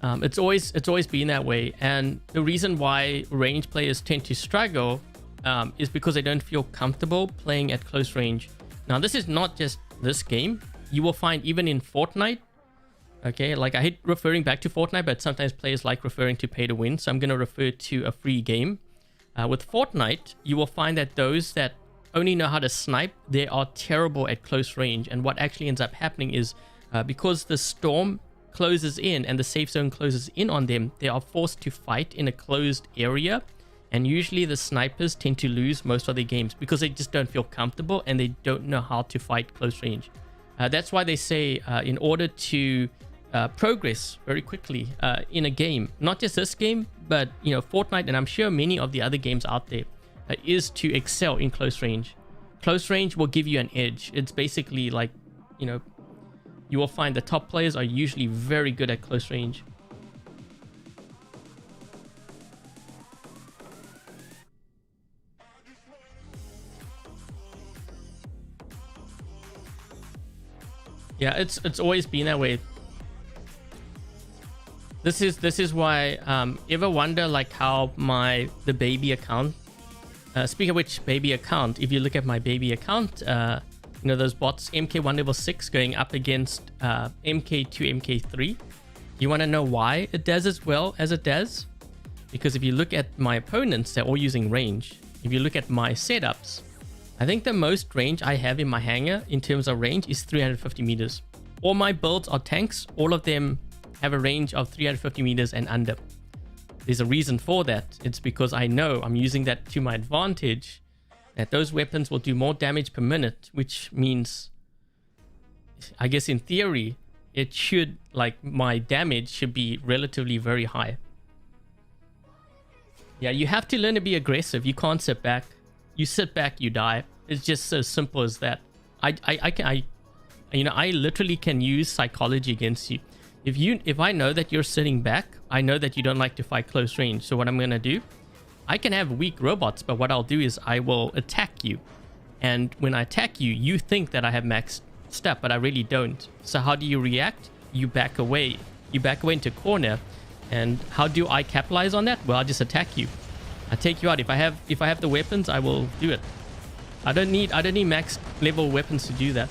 It's always been that way, and the reason why range players tend to struggle is because they don't feel comfortable playing at close range. Now, this is not just this game. You will find even in Fortnite, okay, like I hate referring back to Fortnite, but sometimes players like referring to pay to win, so I'm going to refer to a free game. With Fortnite, you will find that those that only know how to snipe, they are terrible at close range, and what actually ends up happening is because the storm closes in and the safe zone closes in on them, they are forced to fight in a closed area, and usually the snipers tend to lose most of their games because they just don't feel comfortable and they don't know how to fight close range. That's why they say in order to progress very quickly in a game, not just this game, but Fortnite, and I'm sure many of the other games out there, is to excel in close range. Close range will give you an edge. It's basically like, you will find the top players are usually very good at close range. Yeah, it's always been that way. This is why ever wonder like how the baby account. Speaking of which, baby account. If you look at my baby account, those bots MK1 level 6 going up against MK2, MK3. You want to know why it does as well as it does? Because if you look at my opponents, they're all using range. If you look at my setups, I think the most range I have in my hangar in terms of range is 350 meters. All my builds are tanks. All of them have a range of 350 meters and under. There's a reason for that. It's because I know I'm using that to my advantage, that those weapons will do more damage per minute, which means, I guess in theory, it should, like, my damage should be relatively very high. Yeah, you have to learn to be aggressive. You can't sit back. You sit back, you die. It's just so simple as that. I literally can use psychology against you. If I know that you're sitting back, I know that you don't like to fight close range. So what I'm gonna do, I can have weak robots, but what I'll do is I will attack you. And when I attack you, you think that I have maxed step, but I really don't. So how do you react? You back away. You back away into corner. And how do I capitalize on that? Well, I'll just attack you. I take you out. If I have the weapons, I will do it. I don't need max level weapons to do that.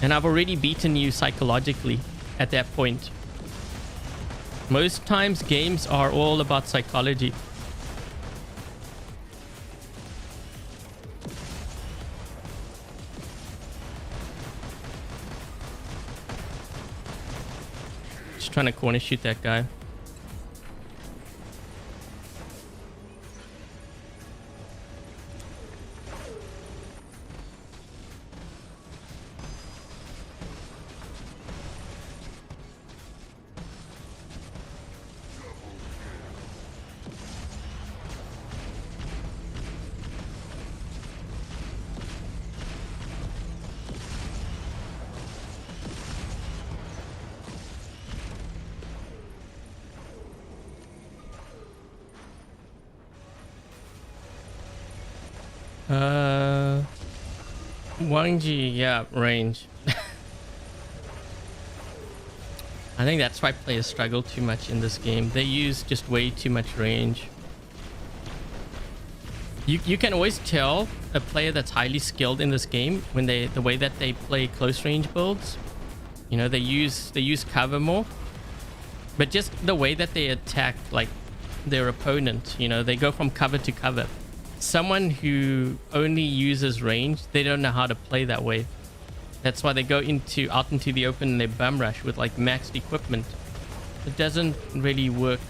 And I've already beaten you psychologically at that point. Most times games are all about psychology. Just trying to corner shoot that guy. Wang Ji, yeah, range. I think that's why players struggle too much in this game. They use just way too much range. You can always tell a player that's highly skilled in this game when the way that they play close range builds. You know, they use cover more, but just the way that they attack like their opponent, you know, they go from cover to cover. Someone who only uses range, they don't know how to play that way. That's why they go out into the open and they bum rush with like maxed equipment. It doesn't really work.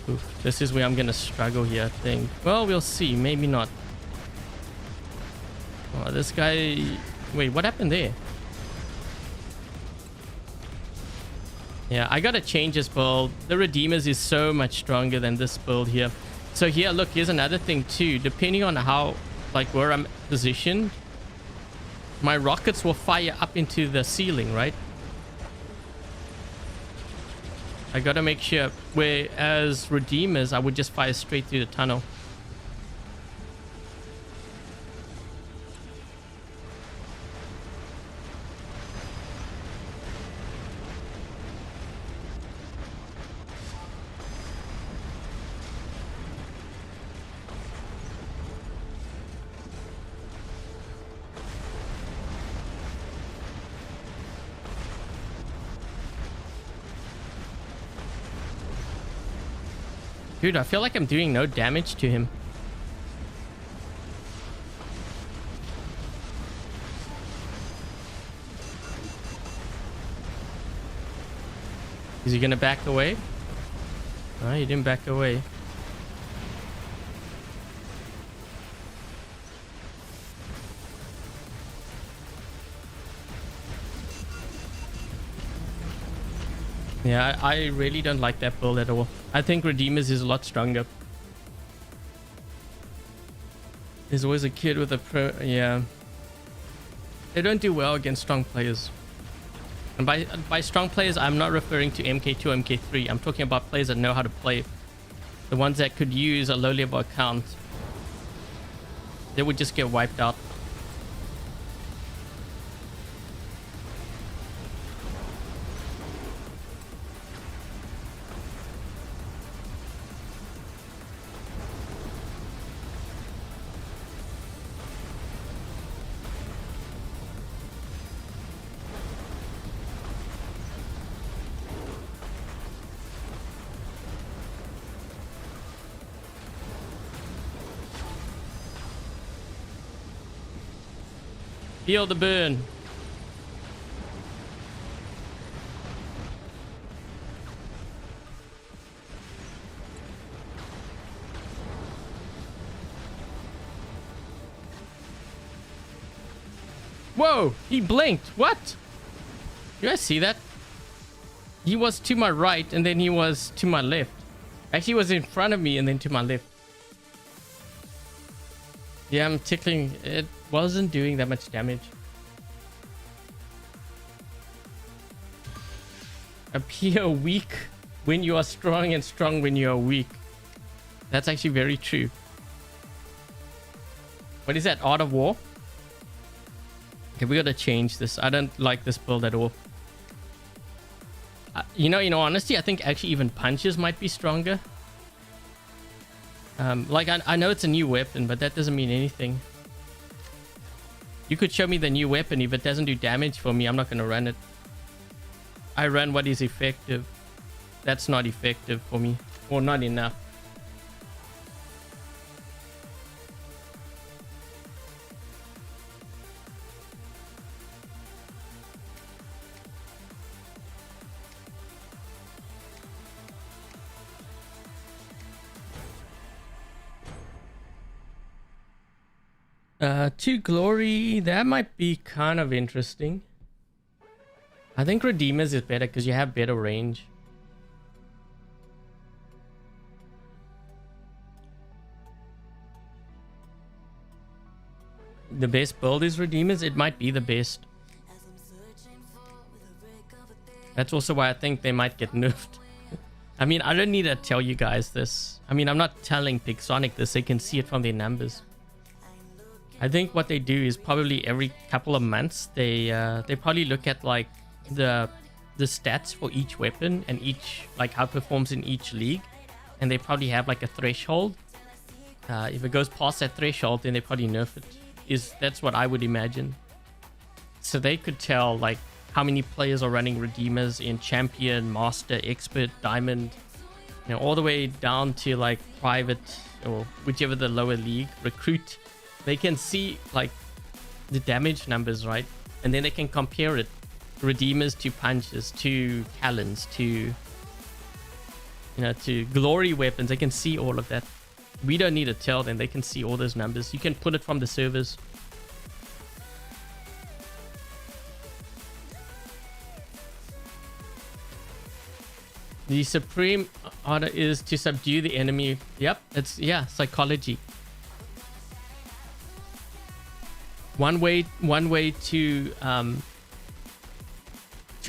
Oof, this is where I'm gonna struggle here, I think. Well, we'll see. Maybe not. Oh, this guy... Wait, what happened there? Yeah, I gotta change this build. The Redeemers is so much stronger than this build here. So here, look, here's another thing too. Depending on how, like, where I'm positioned, my rockets will fire up into the ceiling, right? I gotta make sure, whereas Redeemers, I would just fire straight through the tunnel. Dude, I feel like I'm doing no damage to him. Is he gonna back away? Oh, he didn't back away. Yeah, I really don't like that build at all. I think Redeemers is a lot stronger. There's always a kid with a pro... Yeah. They don't do well against strong players. And by strong players, I'm not referring to MK2, MK3. I'm talking about players that know how to play. The ones that could use a low level account. They would just get wiped out. Feel the burn. Whoa, he blinked. What? You guys see that? He was to my right and then he was to my left. Actually, he was in front of me and then to my left. Yeah, I'm tickling. It wasn't doing that much damage. Appear weak when you are strong and strong when you are weak. That's actually very true. What is that? Art of War? Okay, we gotta change this. I don't like this build at all. You know, in all honesty, I think actually even punches might be stronger. Like, I know it's a new weapon, but that doesn't mean anything. You could show me the new weapon. If it doesn't do damage for me, I'm not going to run it. I run what is effective. That's not effective for me. Or not enough. To Glory, that might be kind of interesting. I think Redeemers is better because you have better range. The best build is Redeemers. It might be the best. That's also why I think they might get nerfed. I mean, I don't need to tell you guys this. I mean, I'm not telling Pixonic this. They can see it from their numbers. I think what they do is probably every couple of months they probably look at like the stats for each weapon and each like how it performs in each league, and they probably have like a threshold. If it goes past that threshold, then they probably nerf it. That's what I would imagine. So they could tell like how many players are running redeemers in champion, master, expert, diamond, you know, all the way down to like private or whichever the lower league, recruit. They can see like the damage numbers, right? And then they can compare it. Redeemers to punches to talons to, you know, to glory weapons. They can see all of that. We don't need to tell them. They can see all those numbers. You can put it from the servers. The supreme order is to subdue the enemy. Yep, it's psychology. One way to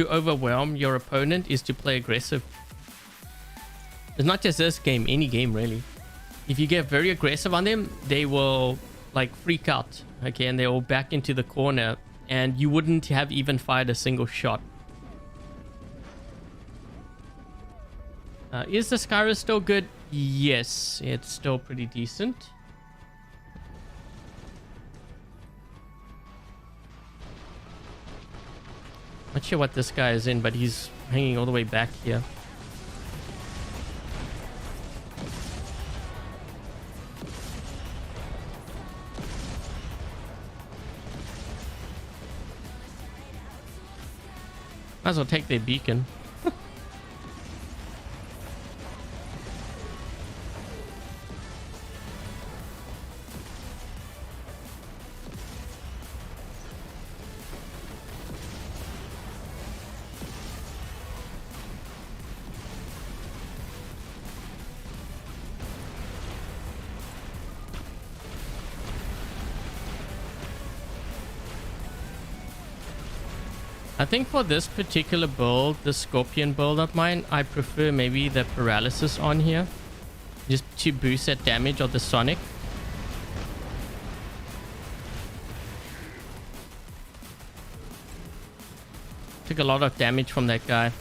overwhelm your opponent is to play aggressive. It's not just this game, any game really. If you get very aggressive on them, they will like freak out, okay, and they will back into the corner, and you wouldn't have even fired a single shot. Is the Skyra still good? Yes, it's still pretty decent. Not sure what this guy is in, but he's hanging all the way back here. Might as well take their beacon. I think for this particular build, the Scorpion build of mine, I prefer maybe the paralysis on here. Just to boost that damage of the Sonic. Took a lot of damage from that guy.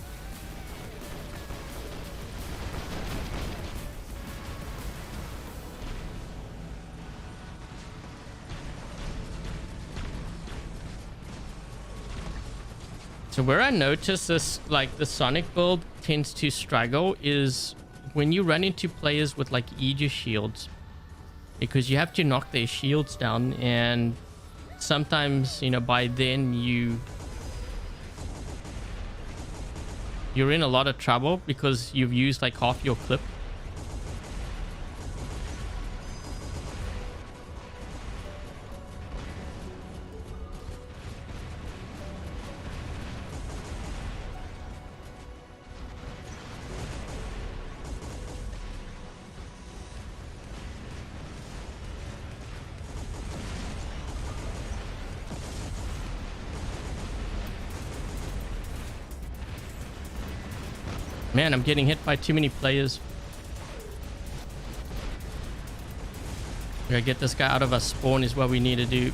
So where I notice this, like the Sonic build tends to struggle is when you run into players with like Aegis shields, because you have to knock their shields down, and sometimes, you know, by then you're in a lot of trouble because you've used like half your clip. Man, I'm getting hit by too many players. We gotta get this guy out of our spawn is what we need to do.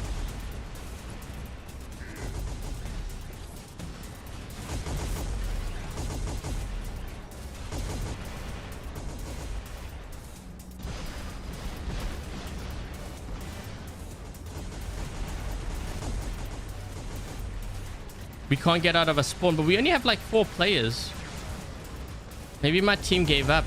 We can't get out of a spawn, but we only have like 4 players. Maybe my team gave up.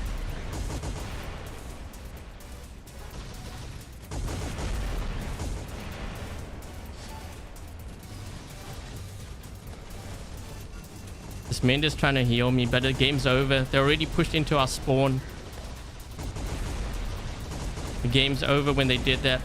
This Mendes trying to heal me, but the game's over. They're already pushed into our spawn. The game's over when they did that.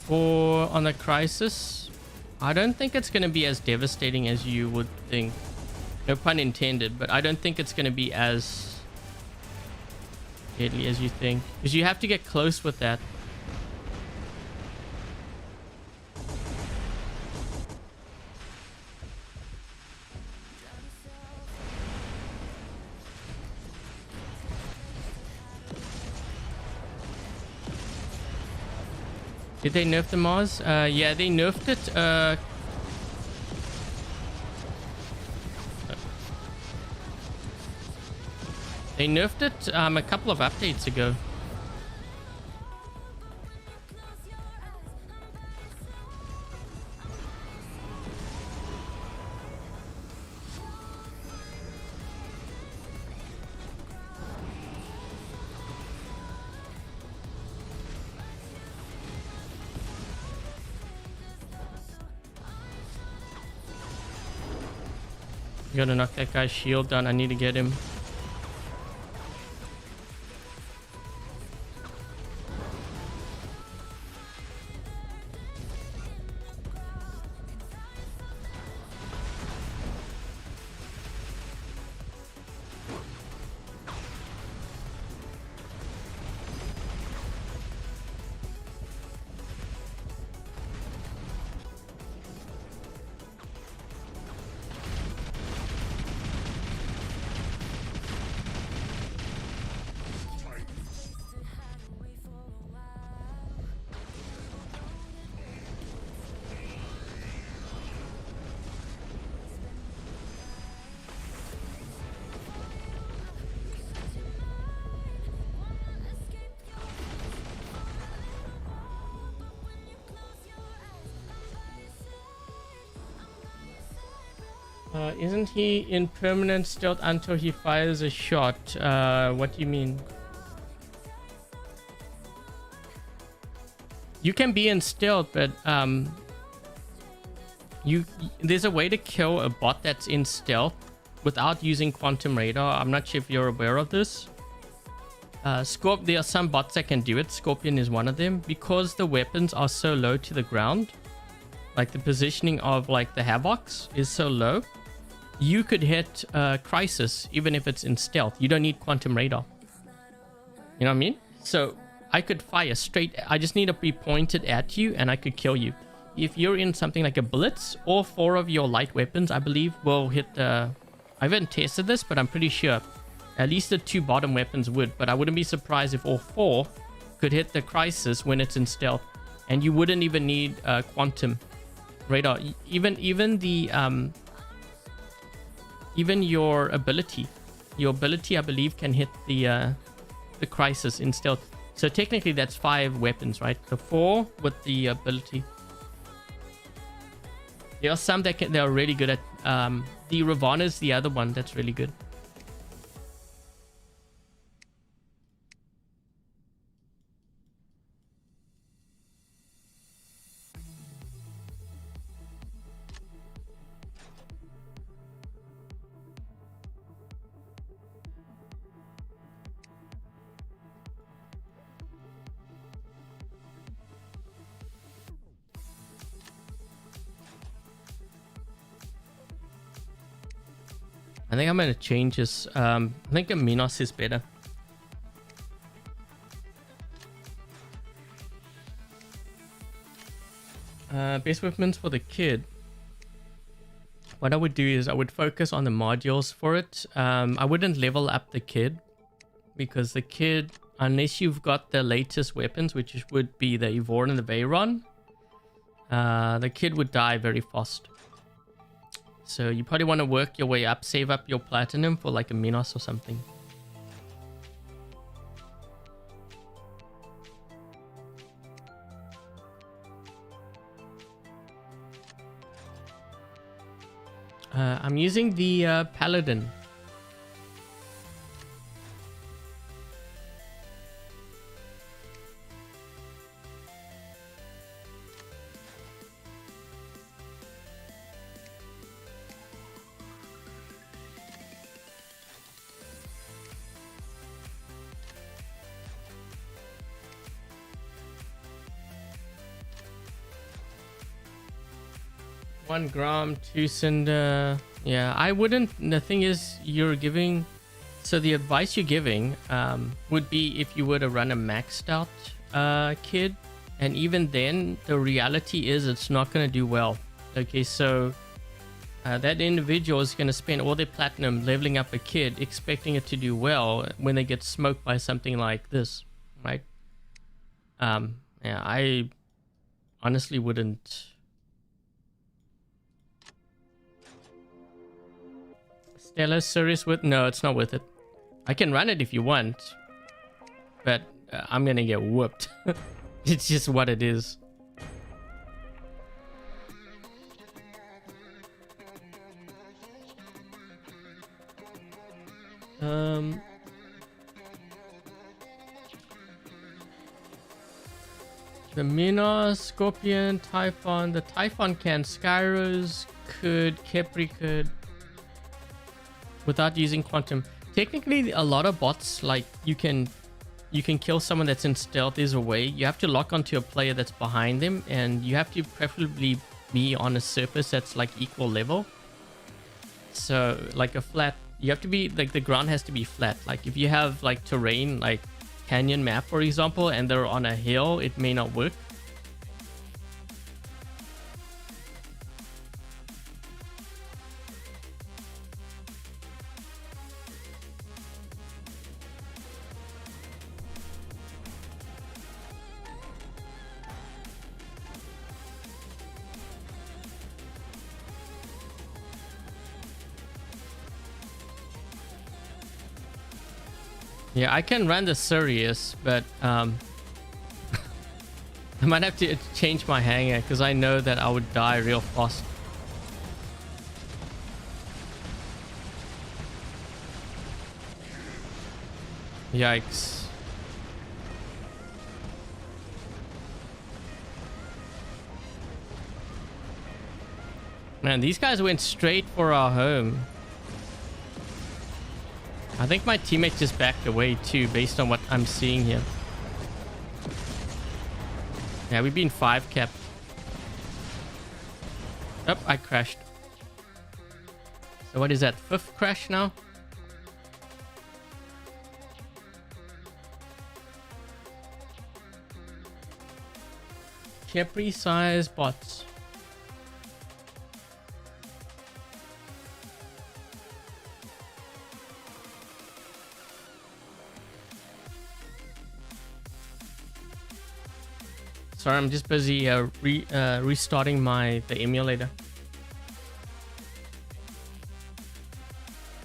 For on the Crisis, I don't think it's going to be as devastating as you would think. No pun intended, but I don't think it's going to be as deadly as you think. Because you have to get close with that. Did they nerf the Mars? Yeah, they nerfed it. They nerfed it a couple of updates ago. Gotta knock that guy's shield down. I need to get him. Isn't he in permanent stealth until he fires a shot? What do you mean? You can be in stealth, but there's a way to kill a bot that's in stealth without using quantum radar. I'm not sure if you're aware of this. There are some bots that can do it. Scorpion is one of them. Because the weapons are so low to the ground, like the positioning of like the Havocs is so low, you could hit Crisis even if it's in stealth. You don't need quantum radar. You know what I mean? So I could fire straight. I just need to be pointed at you and I could kill you. If you're in something like a Blitz, all 4 of your light weapons, I believe, will hit the... I haven't tested this, but I'm pretty sure at least the 2 bottom weapons would. But I wouldn't be surprised if all 4 could hit the Crisis when it's in stealth. And you wouldn't even need quantum radar. Even the... Even your ability, I believe, can hit the Crisis in stealth. So technically, that's 5 weapons, right? The 4 with the ability. There are some that are really good at. The Ravana's the other one that's really good. I think I'm going to change this. I think a Minos is better. Best weapons for the kid. What I would do is I would focus on the modules for it. I wouldn't level up the kid. Because the kid, unless you've got the latest weapons, which would be the Eivor and the Veyron, the kid would die very fast. So you probably want to work your way up, save up your platinum for like a Minos or something. I'm using the Paladin. 1 gram, 2 cinder. Yeah, I wouldn't. The thing is, you're giving. So the advice you're giving would be if you were to run a maxed out kid, and even then, the reality is it's not going to do well. Okay, so that individual is going to spend all their platinum leveling up a kid, expecting it to do well when they get smoked by something like this, right? Yeah, I honestly wouldn't. Stella, serious with? No, it's not worth it. I can run it if you want, but I'm gonna get whooped. It's just what it is. The Mina, Scorpion, Typhon. The Typhon can. Skyros could. Kepri could. Without using Quantum. Technically, a lot of bots, like, you can kill someone that's in stealth. There's a way. You have to lock onto a player that's behind them, and you have to preferably be on a surface that's, like, equal level. So, like, a flat... You have to be... Like, the ground has to be flat. Like, if you have, like, terrain, like canyon map, for example, and they're on a hill, it may not work. Yeah, I can run the Sirius, but I might have to change my hanger because I know that I would die real fast. Yikes. Man, these guys went straight for our home. I think my teammate just backed away too, based on what I'm seeing here. Yeah, we've been 5 capped. Oh, I crashed. So what is that? 5th crash now? Kepri size bots. Sorry, I'm just busy restarting the emulator.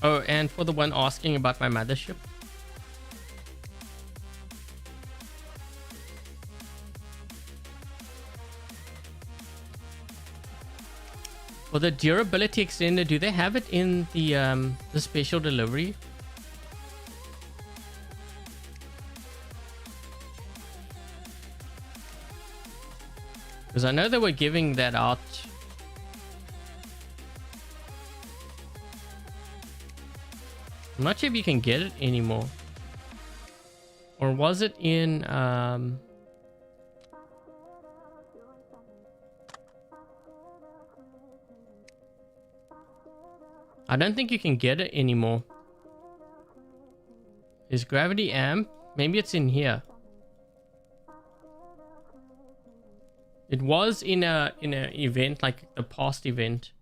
Oh, and for the one asking about my mothership. For the durability extender, do they have it in the special delivery? Because I know they were giving that out. I'm not sure if you can get it anymore. Or was it in... I don't think you can get it anymore. Is Gravity Amp? Maybe it's in here. It was in a event, like the past event.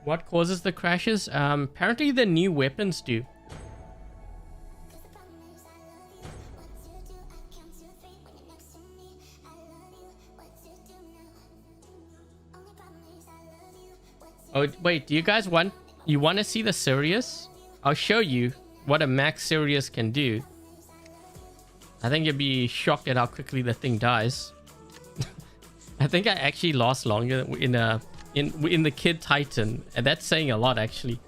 What causes the crashes? Apparently the new weapons do. Oh wait, do you guys want to see the Sirius? I'll show you what a max Sirius can do. I think you'd be shocked at how quickly the thing dies. I think I actually last longer in the Kid Titan, and that's saying a lot actually.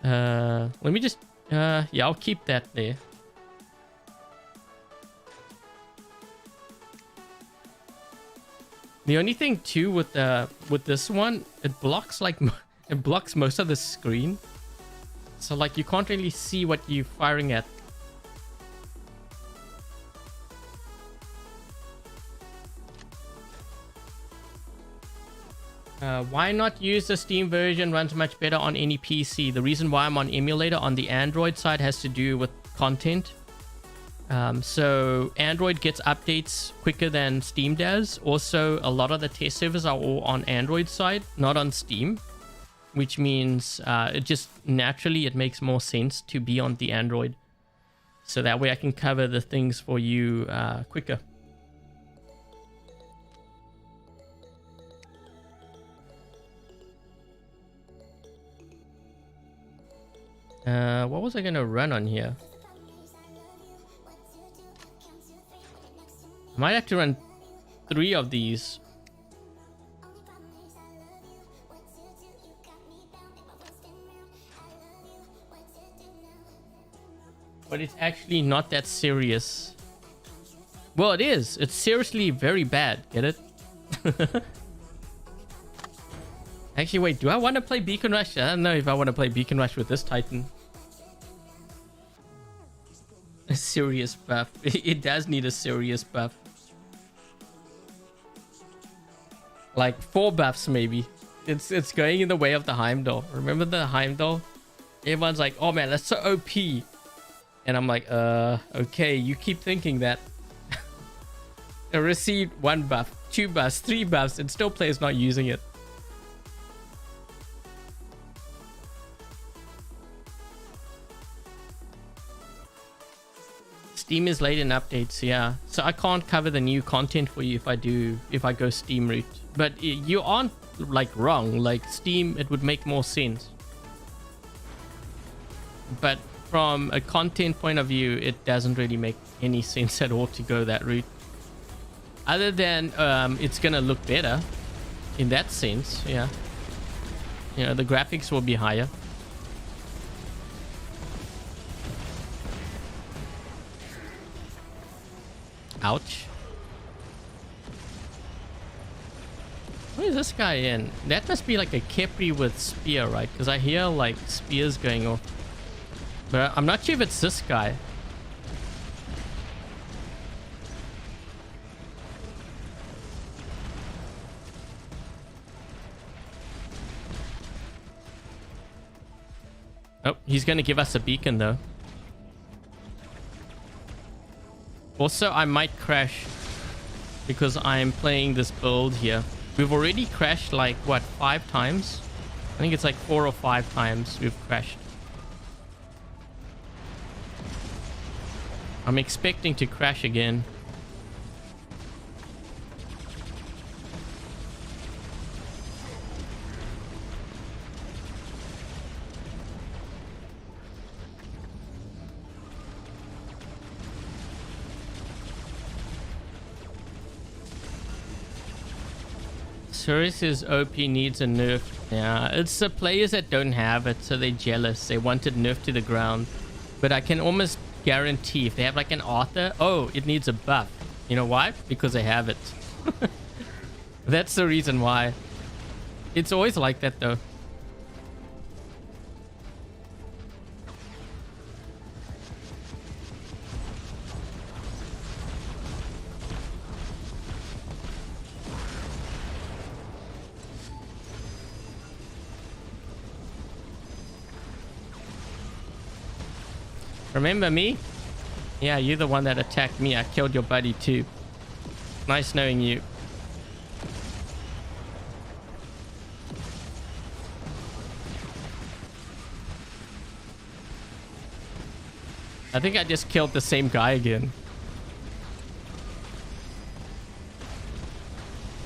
Let me just yeah, I'll keep that there. The only thing too with this one, it blocks most of the screen. So like you can't really see what you're firing at. Why not use the Steam version? Runs much better on any PC. The reason why I'm on emulator on the Android side has to do with content. So Android gets updates quicker than Steam does. Also, a lot of the test servers are all on Android side, not on Steam, which means it just naturally it makes more sense to be on the Android. So that way I can cover the things for you quicker. What was I gonna run on here? I might have to run 3 of these. But it's actually not that serious. Well, it is. It's seriously very bad. Get it? Actually, wait. Do I want to play Beacon Rush? I don't know if I want to play Beacon Rush with this Titan. A serious buff. It does need a serious buff. Like 4 buffs maybe. It's going in the way of the Heimdall. Remember the Heimdall? Everyone's like, oh man, that's so OP. And I'm like, okay, you keep thinking that. I received 1 buff, 2 buffs, 3 buffs, and still players not using it. Steam is late in updates, yeah. So I can't cover the new content for you if I go Steam route. But you aren't like wrong. Like Steam, it would make more sense. But from a content point of view, it doesn't really make any sense at all to go that route. Other than it's gonna look better in that sense, yeah. You know, the graphics will be higher. Ouch. Where is this guy in? That must be like a Kepri with spear, right? Because I hear like spears going off. But I'm not sure if it's this guy. Oh, he's going to give us a beacon though. Also, I might crash because I'm playing this build here. We've already crashed like, what, 5 times? I think it's like 4 or 5 times we've crashed. I'm expecting to crash again. Ceres' OP needs a nerf. Yeah, it's the players that don't have it, so they're jealous. They want it nerfed to the ground. But I can almost guarantee if they have like an Arthur, oh, it needs a buff. You know why? Because they have it. That's the reason why. It's always like that though. Remember me? Yeah, you're the one that attacked me. I killed your buddy too. Nice knowing you. I think I just killed the same guy again.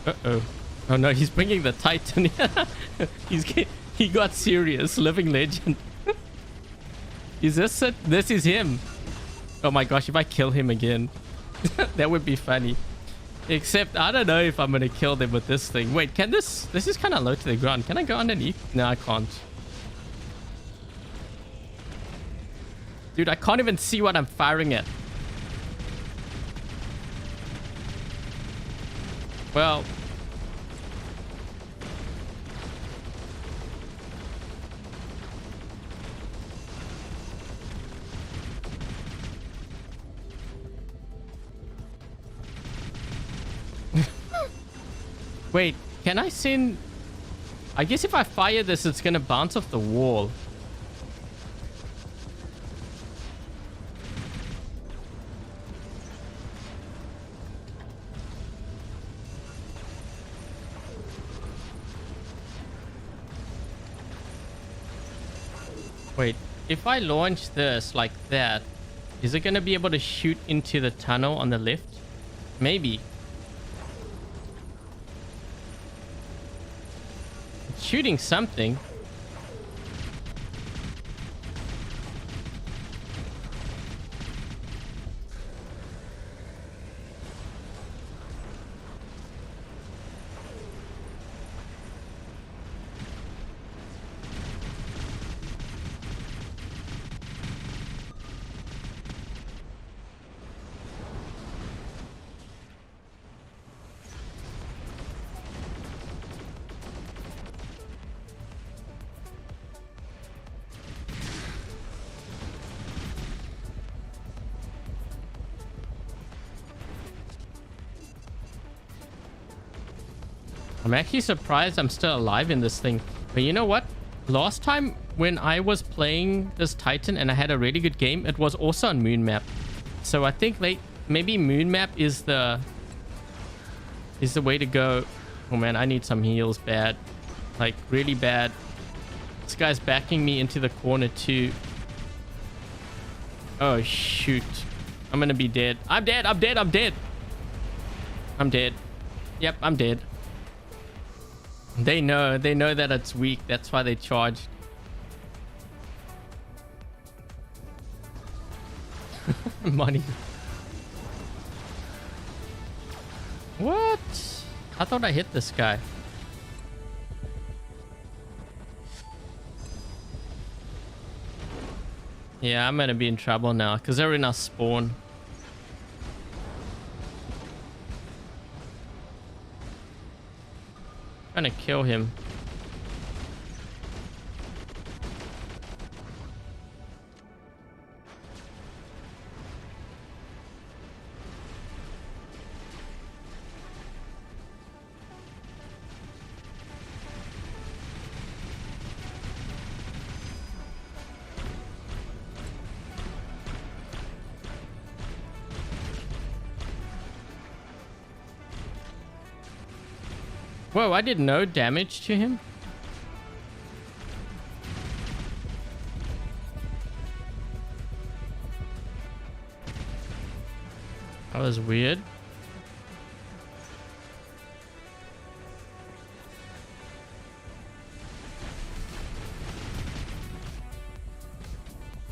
Uh-oh. Oh no, he's bringing the Titan. He got serious. Living legend. Is this it? This is him. Oh my gosh, if I kill him again, that would be funny. Except, I don't know if I'm going to kill them with this thing. Wait, can this... This is kind of low to the ground. Can I go underneath? No, I can't. Dude, I can't even see what I'm firing at. Well... Wait, can I send... I guess if I fire this, it's gonna bounce off the wall. Wait, if I launch this like that, is it gonna be able to shoot into the tunnel on the left? Maybe. It's shooting something. I'm actually surprised I'm still alive in this thing. But you know what? Last time when I was playing this Titan and I had a really good game, it was also on Moon Map. So I think maybe Moon Map is the way to go. Oh man, I need some heals bad. Like really bad. This guy's backing me into the corner too. Oh shoot. I'm gonna be dead. I'm dead. I'm dead. I'm dead. I'm dead. Yep, I'm dead. They know that it's weak. That's why they charged. Money. What? I thought I hit this guy. Yeah, I'm gonna be in trouble now because they're in our spawn. Trying to kill him. Whoa, I did no damage to him. That was weird.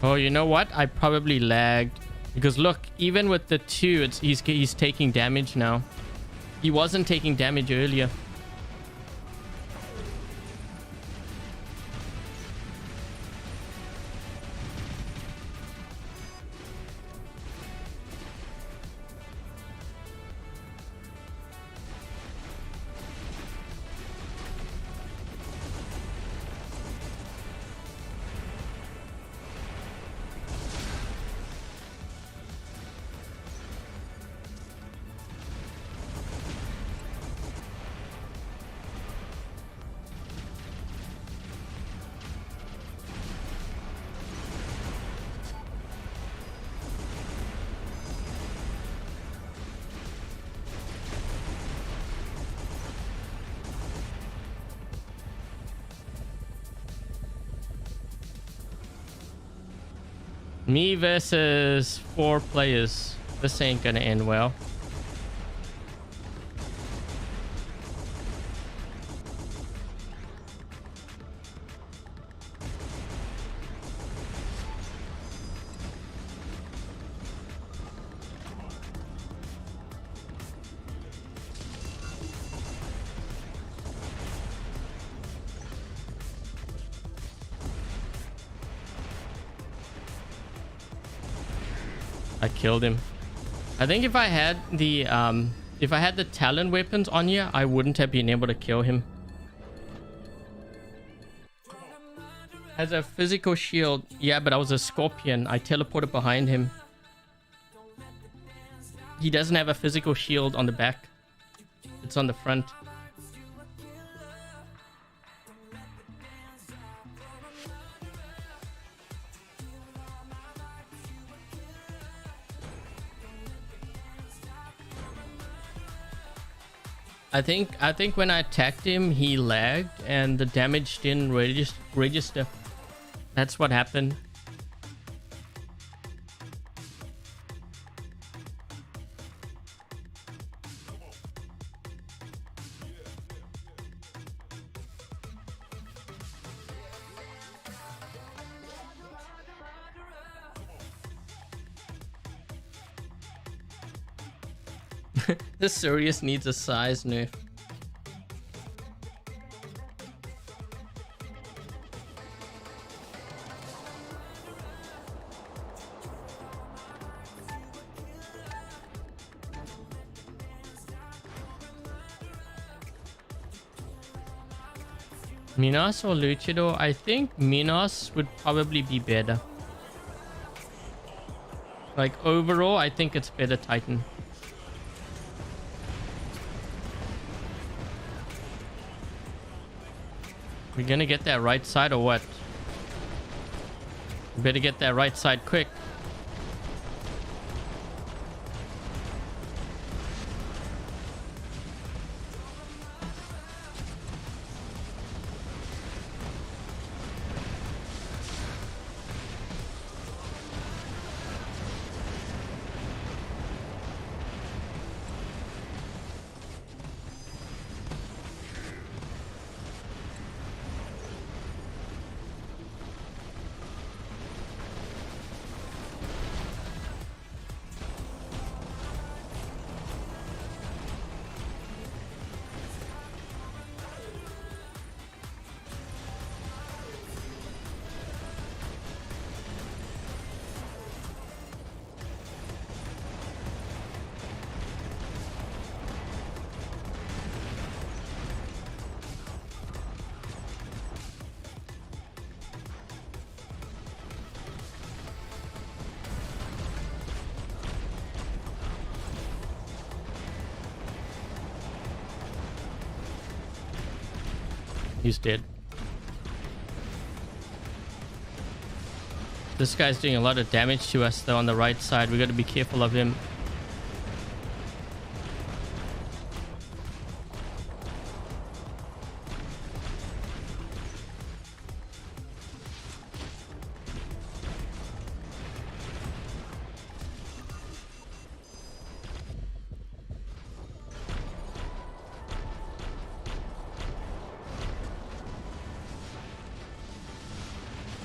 Oh, you know what? I probably lagged. Because look, even with the 2, he's taking damage now. He wasn't taking damage earlier. Me versus 4 players. This ain't gonna end well. I killed him. I think if I had the Talon weapons on here, I wouldn't have been able to kill him. Has a physical shield. Yeah, but I was a Scorpion. I teleported behind him. He doesn't have a physical shield on the back. It's on the front. I think when I attacked him, he lagged and the damage didn't register. That's what happened. This Sirius needs a size nerf. Minos or Luchador? I think Minos would probably be better. Like overall, I think it's better Titan. We gonna get that right side or what? Better get that right side quick. He's dead. This guy's doing a lot of damage to us though on the right side. We got to be careful of him.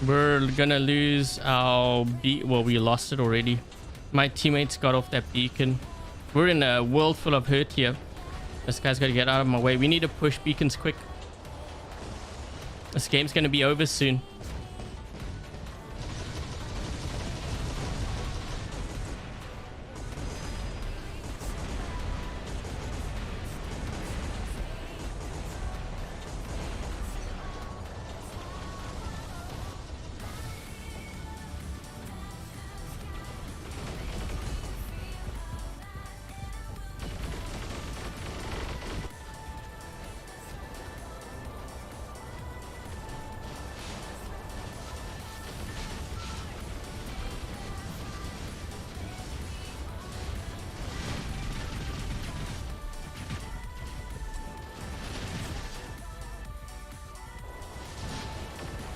We're gonna lose our well, we lost it already. My teammates got off that beacon. We're in a world full of hurt here. This guy's gotta get out of my way. We need to push beacons quick. This game's gonna be over soon.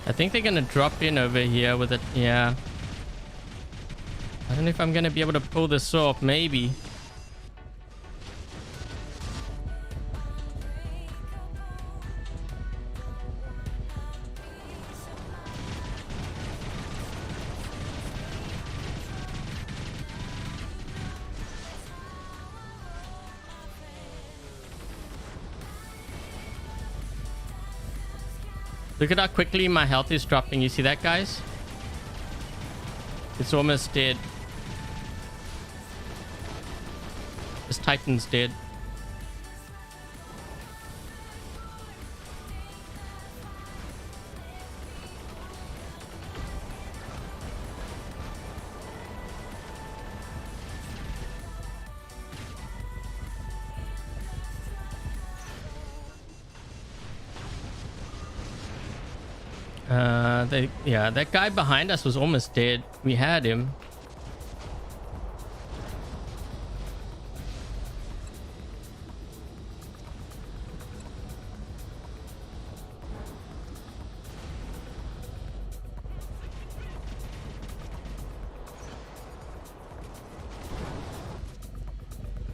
I think they're gonna drop in over here with it. Yeah. I don't know if I'm gonna be able to pull this off. Maybe. Look at how quickly my health is dropping. You see that, guys? It's almost dead. This Titan's dead. Yeah, that guy behind us was almost dead. We had him.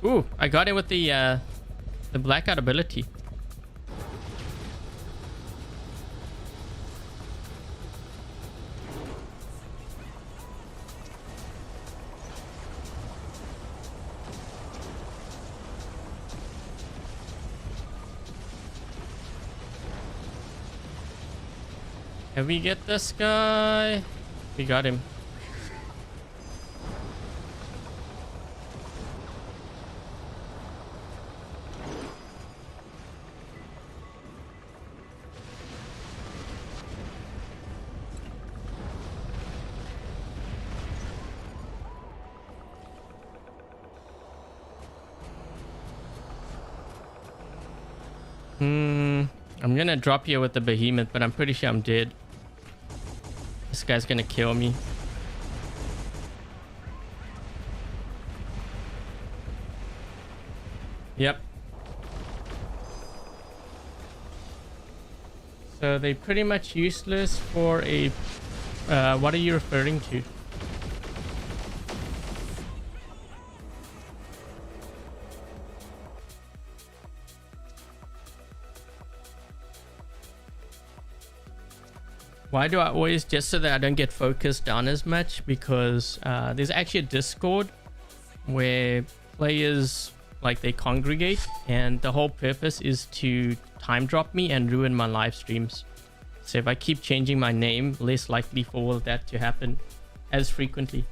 Ooh, I got him with the blackout ability. Can we get this guy? We got him. I'm gonna drop here with the behemoth, but I'm pretty sure I'm dead. This guy's gonna kill me. Yep. So they're pretty much useless for a... what are you referring to? Why do I always, just so that I don't get focused down as much? Because there's actually a Discord where players, like, they congregate, and the whole purpose is to time drop me and ruin my live streams. So if I keep changing my name, less likely for all of that to happen as frequently.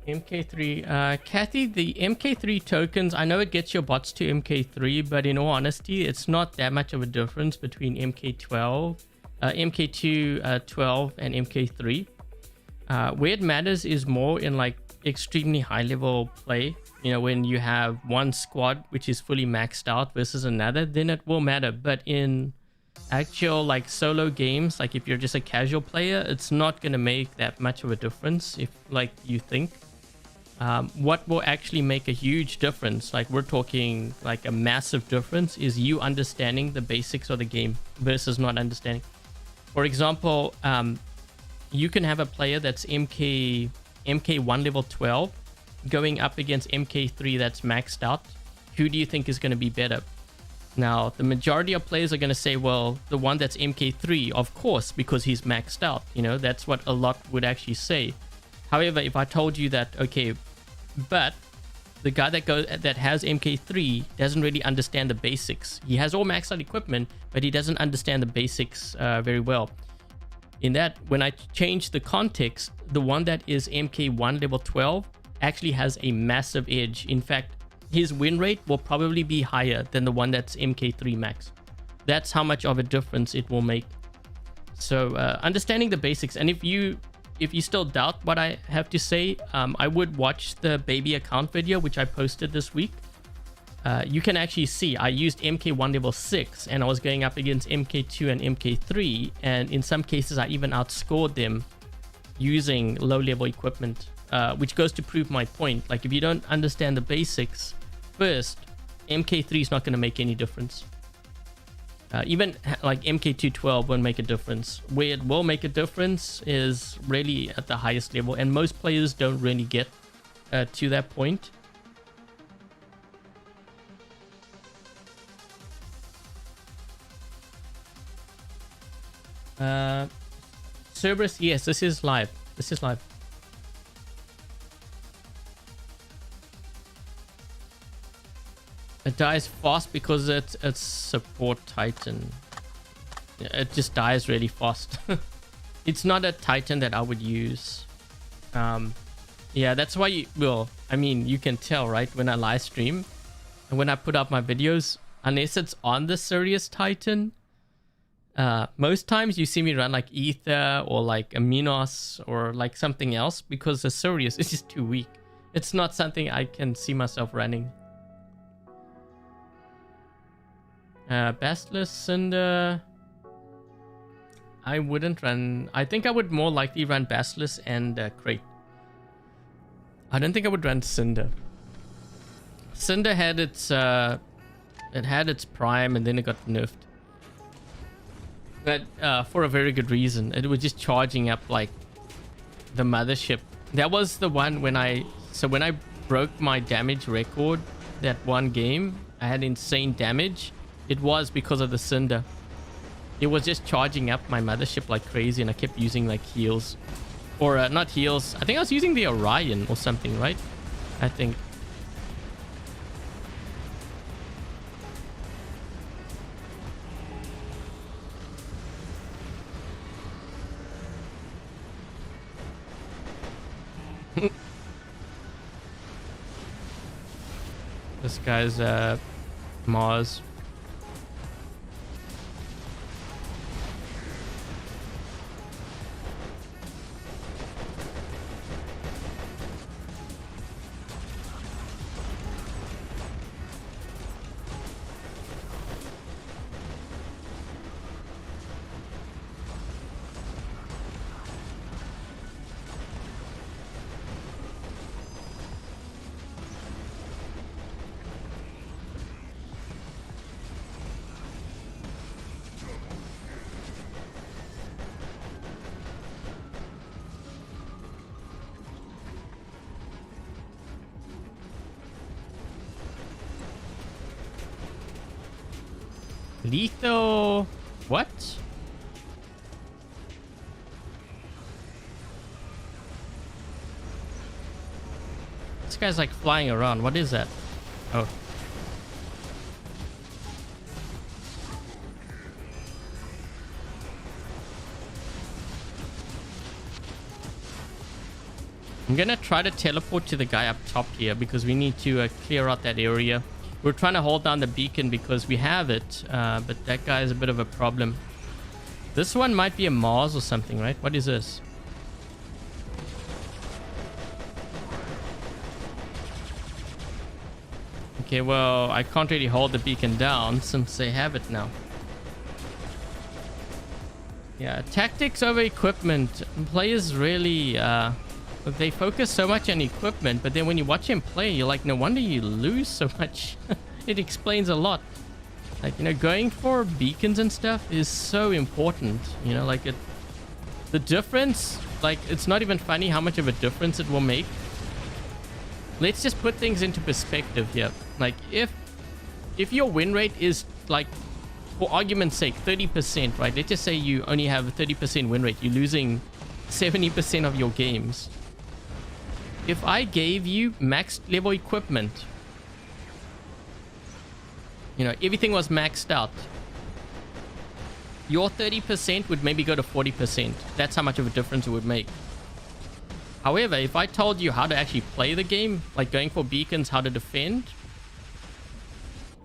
MK3, Kathy, the MK3 tokens, I know it gets your bots to MK3, but in all honesty, it's not that much of a difference between MK12, MK2, 12 and MK3. Where it matters is more in like extremely high level play. You know, when you have one squad which is fully maxed out versus another, then it will matter. But in actual like solo games, like if you're just a casual player, it's not going to make that much of a difference if like you think. What will actually make a huge difference, like we're talking like a massive difference, is you understanding the basics of the game versus not understanding. For example, you can have a player that's MK1 level 12 going up against MK3 that's maxed out. Who do you think is going to be better? Now, the majority of players are going to say, well, the one that's MK3, of course, because he's maxed out. You know, that's what a lot would actually say. However, if I told you that, okay, but the guy that has MK3 doesn't really understand the basics. He has all maxed out equipment, but he doesn't understand the basics very well. In that, when I change the context, the one that is MK1 level 12 actually has a massive edge. In fact, his win rate will probably be higher than the one that's MK3 max. That's how much of a difference it will make. So understanding the basics, and if you still doubt what I have to say, I would watch the baby account video which I posted this week. You can actually see I used MK1 level 6 and I was going up against MK2 and MK3, and in some cases I even outscored them using low level equipment, which goes to prove my point. Like if you don't understand the basics first, MK3 is not going to make any difference. Even like MK2 12 won't make a difference. Where it will make a difference is really at the highest level, and most players don't really get to that point. Cerberus, yes, this is live. This is live. It dies fast because it's support Titan. It just dies really fast. It's not a Titan that I would use. Yeah, that's why you, well, I mean, you can tell, right? When I live stream and when I put up my videos, unless it's on the Sirius Titan, most times you see me run like Ether or like Aminos or like something else because the Sirius is just too weak. It's not something I can see myself running. Basilisk, Cinder. I wouldn't run. I think I would more likely run Basilisk and Crate. I don't think I would run Cinder. Cinder had its it had its prime and then it got nerfed. But for a very good reason. It was just charging up like the mothership. That was the one when I broke my damage record that one game. I had insane damage. It was because of the Cinder. It was just charging up my mothership like crazy, and I kept using like heals. Or not heals. I think I was using the Orion or something, right? I think. This guy's Mars. Lethal. What? This guy's like flying around. What is that? Oh. I'm gonna try to teleport to the guy up top here because we need to clear out that area. We're trying to hold down the beacon because we have it, but that guy is a bit of a problem. This one might be a Mars or something, right? What is this? Okay, well, I can't really hold the beacon down since they have it now. Yeah, tactics over equipment. Players really, they focus so much on equipment, but then when you watch him play, you're like, no wonder you lose so much. It explains a lot. Like, you know, going for beacons and stuff is so important. You know, like the difference, like, it's not even funny how much of a difference it will make. Let's just put things into perspective here. Like, if your win rate is, like, for argument's sake, 30%, right? Let's just say you only have a 30% win rate. You're losing 70% of your games. If I gave you max level equipment, you know, everything was maxed out, your 30% would maybe go to 40%. That's how much of a difference it would make. However, if I told you how to actually play the game, like going for beacons, how to defend,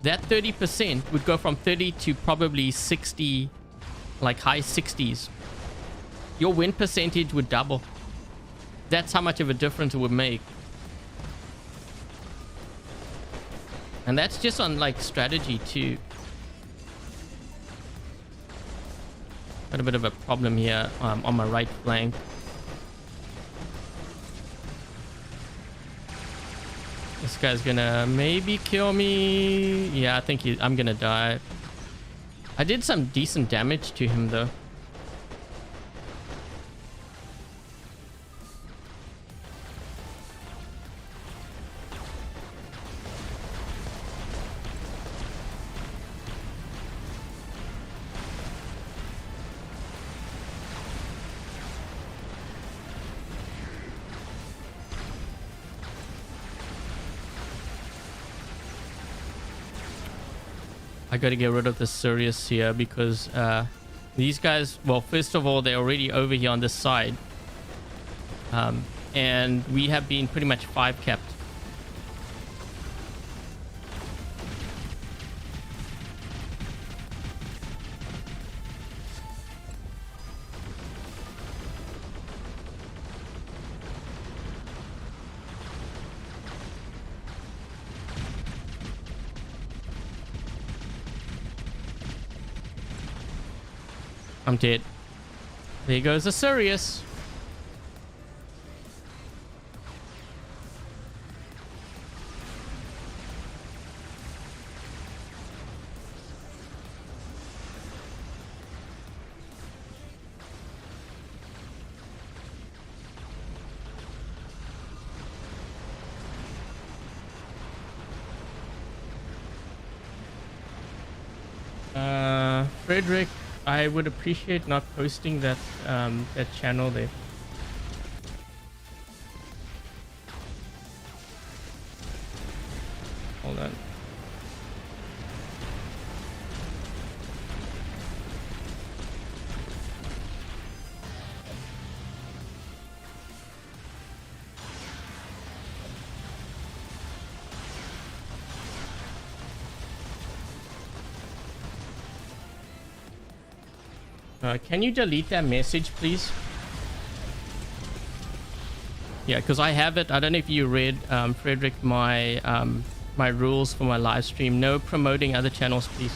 that 30% would go from 30 to probably 60, like high 60s. Your win percentage would double. That's how much of a difference it would make. And that's just on like strategy too. Got a bit of a problem here on my right flank. This guy's gonna maybe kill me. Yeah, I think I'm gonna die. I did some decent damage to him though. I gotta get rid of the Sirius here because these guys, well, first of all, they're already over here on this side. and we have been pretty much 5 kept. I'm dead. There goes the Sirius. Frederick, I would appreciate not posting that that channel there. Hold on. Can you delete that message, please? Yeah, because I have it. I don't know if you read, Frederick, my my rules for my live stream. No promoting other channels, please.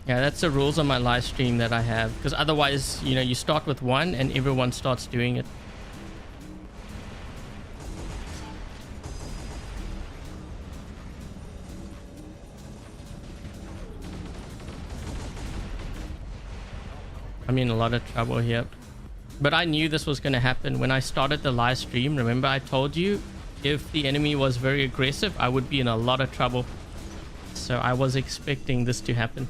Yeah, that's the rules on my live stream that I have, because otherwise, you know, you start with one and everyone starts doing it. I'm in a lot of trouble here. But I knew this was going to happen when I started the live stream. Remember, I told you if the enemy was very aggressive, I would be in a lot of trouble. So I was expecting this to happen.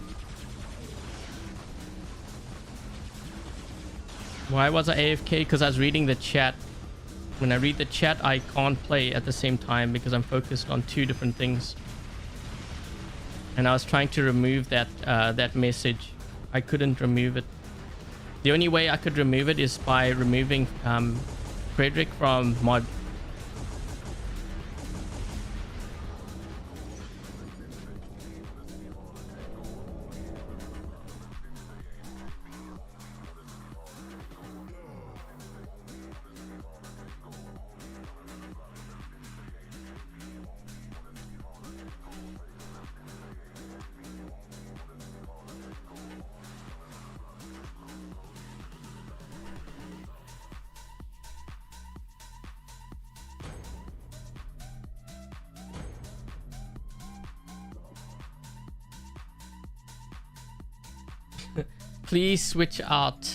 Why was I AFK? Because I was reading the chat. When I read the chat, I can't play at the same time because I'm focused on 2 different things. And I was trying to remove that that message. I couldn't remove it. The only way I could remove it is by removing Frederick from mod. Please switch out.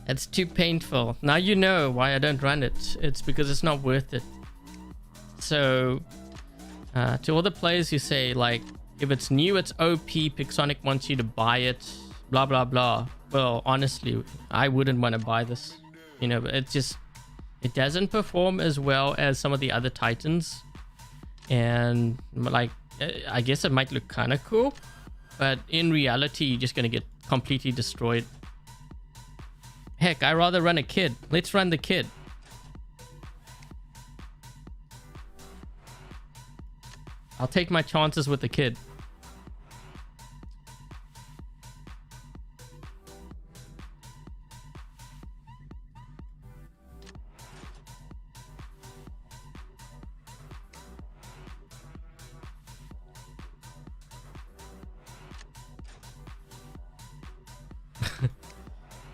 It's too painful. Now you know why I don't run it. It's because it's not worth it. So, to all the players who say, like, if it's new, it's OP, Pixonic wants you to buy it, blah, blah, blah. Well, honestly, I wouldn't want to buy this. You know, it doesn't perform as well as some of the other Titans. And, like, I guess it might look kind of cool. But in reality, you're just going to get completely destroyed. Heck, I'd rather run a kid. Let's run the kid. I'll take my chances with the kid.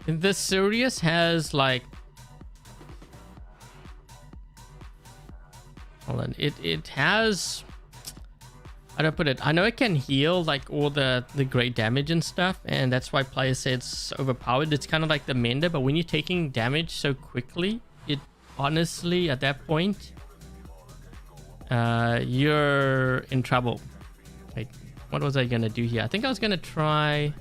The Sirius has like, hold on, it has, how do I put it? I know it can heal like all the great damage and stuff, and that's why players say it's overpowered. It's kind of like the Mender, but when you're taking damage so quickly, it honestly at that point, you're in trouble. Wait, what was I gonna do here? I think I was gonna try.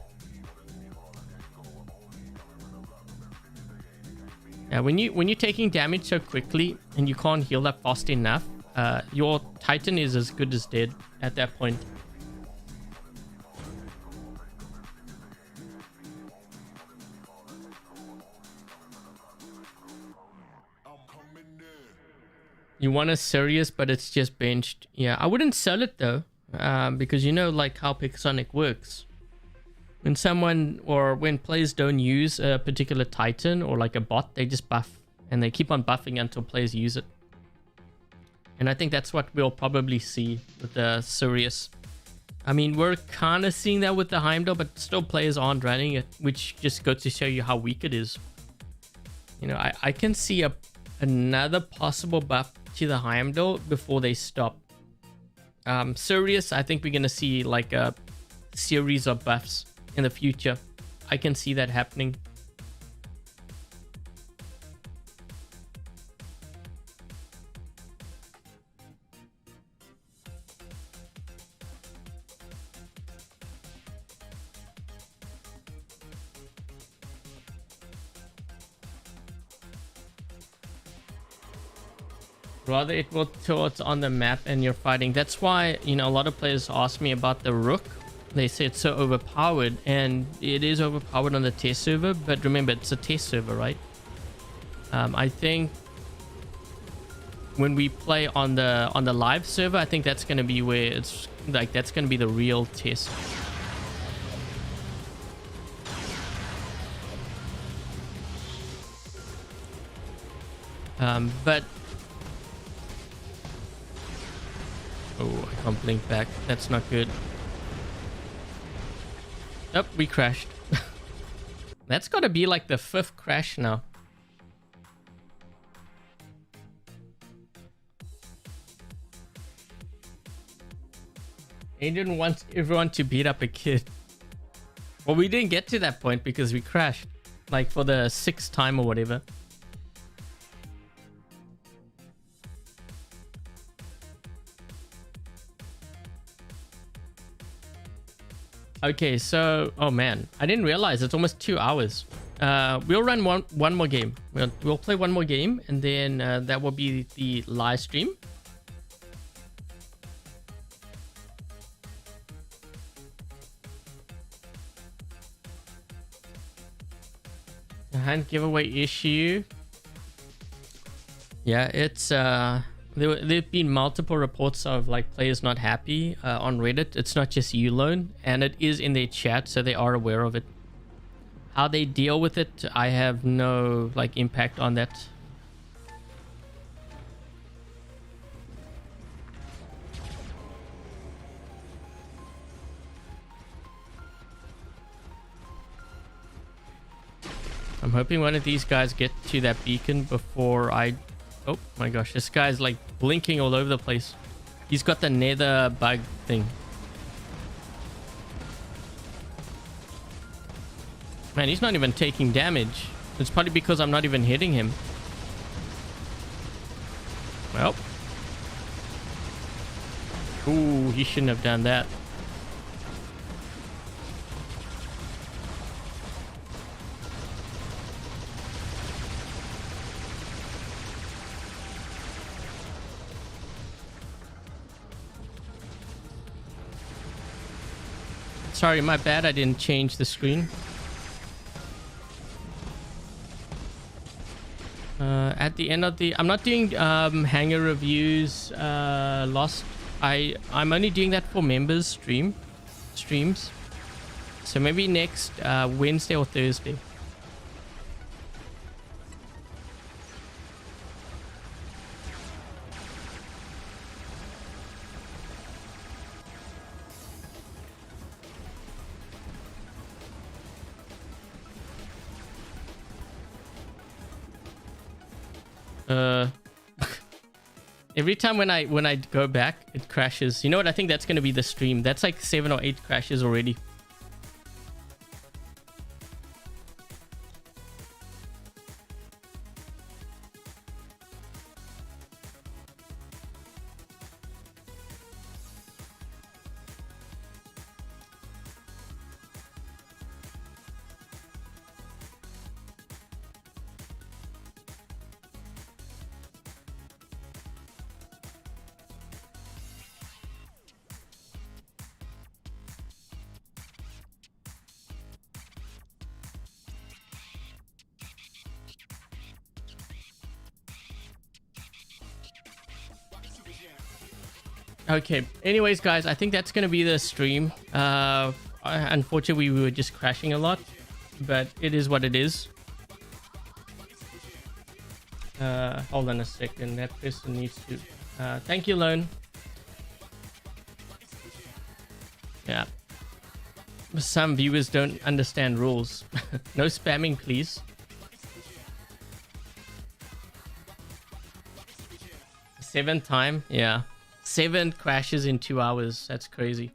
Yeah, when you're taking damage so quickly and you can't heal up fast enough, your Titan is as good as dead at that point. You want a Sirius, but it's just benched. Yeah, I wouldn't sell it though, because you know like how Pixonic works. When someone or when players don't use a particular Titan or like a bot, they just buff and they keep on buffing until players use it. And I think that's what we'll probably see with the Sirius. I mean, we're kind of seeing that with the Heimdall, but still players aren't running it, which just goes to show you how weak it is. You know, I can see another possible buff to the Heimdall before they stop. Sirius, I think we're going to see like a series of buffs in the future. I can see that happening. Rather it will tilt on the map and you're fighting. That's why, you know, a lot of players ask me about the Rook. They say it's so overpowered, and it is overpowered on the test server, but remember it's a test server, right? I think when we play on the live server, I think that's going to be where it's like that's going to be the real test. But oh, I can't blink back. That's not good. Oh, we crashed. That's got to be like the 5th crash now. Adrian wants everyone to beat up a kid. Well, we didn't get to that point because we crashed. Like for the 6th time or whatever. Okay, so oh man, I didn't realize it's almost 2 hours. We'll run one more game. We'll play one more game, and then that will be the live stream. Hand giveaway issue. Yeah, it's there've been multiple reports of like players not happy on Reddit. It's not just you alone, and it is in their chat, so they are aware of it. How they deal with it, I have no like impact on that. I'm hoping one of these guys get to that beacon before I... Oh my gosh, this guy's like blinking all over the place. He's got the nether bug thing. Man, he's not even taking damage. It's probably because I'm not even hitting him. Well. Ooh, he shouldn't have done that. Sorry, my bad. I didn't change the screen. At the end of the... I'm not doing hangar reviews, Lost. I'm only doing that for members streams. So maybe next Wednesday or Thursday. Every time when I go back, it crashes. You know what? I think that's going to be the stream. That's like 7 or 8 crashes already. Okay, anyways, guys, I think that's going to be the stream. Unfortunately, we were just crashing a lot, but it is what it is. Hold on a second. That person needs to... thank you, Lone. Yeah. Some viewers don't understand rules. No spamming, please. 7th time? Yeah. 7 crashes in 2 hours. That's crazy.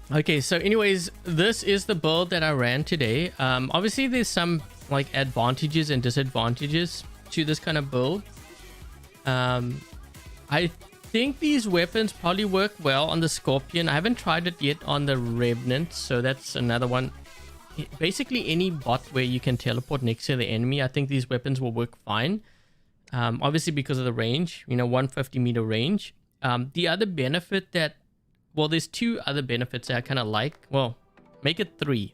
Okay, so anyways, this is the build that I ran today. Obviously there's some like advantages and disadvantages to this kind of build. I think these weapons probably work well on the Scorpion. I haven't tried it yet on the Revenant, so that's another one. Basically any bot where you can teleport next to the enemy, I think these weapons will work fine. Obviously because of the range, 150 meter range. The other benefit that, well, there's 2 other benefits that I kind of like. Well, make it 3.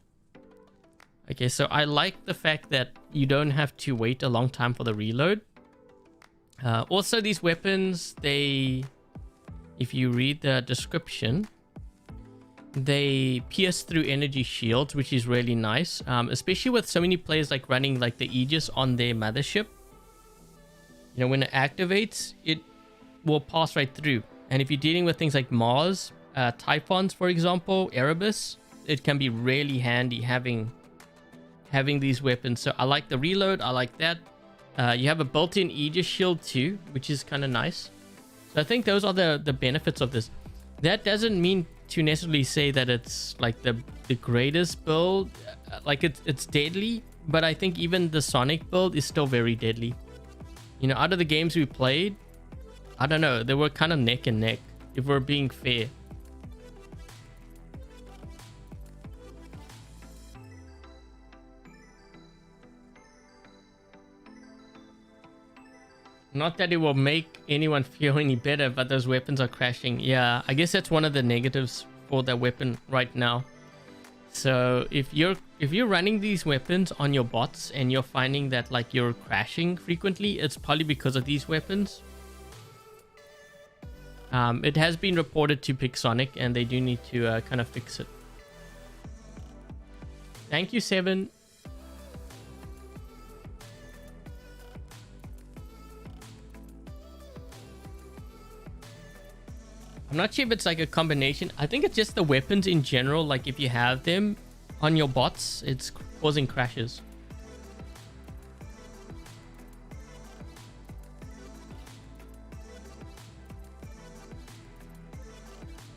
Okay, so I like the fact that you don't have to wait a long time for the reload. Also, these weapons, if you read the description, they pierce through energy shields, which is really nice. Especially with so many players like running like the Aegis on their mothership. When it activates, it will pass right through. And if you're dealing with things like Mars, Typhons, for example, Erebus, it can be really handy having these weapons. So I like the reload. I like that. You have a built-in Aegis shield too, which is kind of nice. So I think those are the benefits of this. That doesn't mean to necessarily say that it's like the greatest build. Like it's deadly, but I think even the Sonic build is still very deadly. Out of the games we played, I don't know, they were kind of neck and neck, if we're being fair. Not that it will make anyone feel any better, but those weapons are crashing. Yeah, I guess that's one of the negatives for that weapon right now. So if you're running these weapons on your bots and you're finding that like you're crashing frequently, it's probably because of these weapons. It has been reported to Pixonic and they do need to kind of fix it. Thank you, 7. I'm not sure if it's like a combination. I think it's just the weapons in general. Like if you have them on your bots, it's causing crashes.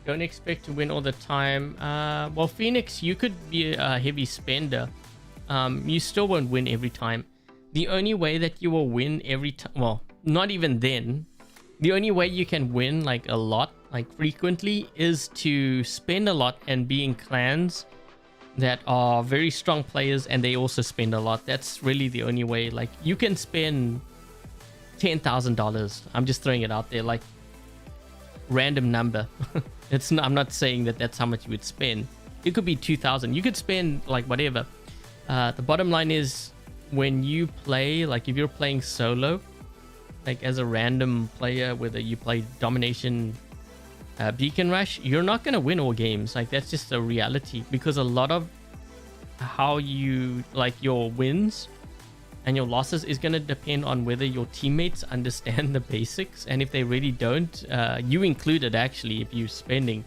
Don't expect to win all the time. Well, Phoenix, you could be a heavy spender. You still won't win every time. The only way that you will win every time, well, not even then. The only way you can win like a lot, like frequently, is to spend a lot and be in clans that are very strong players and they also spend a lot. That's really the only way. Like you can spend $10,000. I'm just throwing it out there, like random number. I'm not saying that that's how much you would spend. It could be 2,000. You could spend like whatever. The bottom line is when you play, like if you're playing solo, like as a random player, whether you play Domination, Beacon Rush, you're not going to win all games. Like that's just a reality, because a lot of how you like your wins and your losses is going to depend on whether your teammates understand the basics. And if they really don't, you included actually, if you're spending,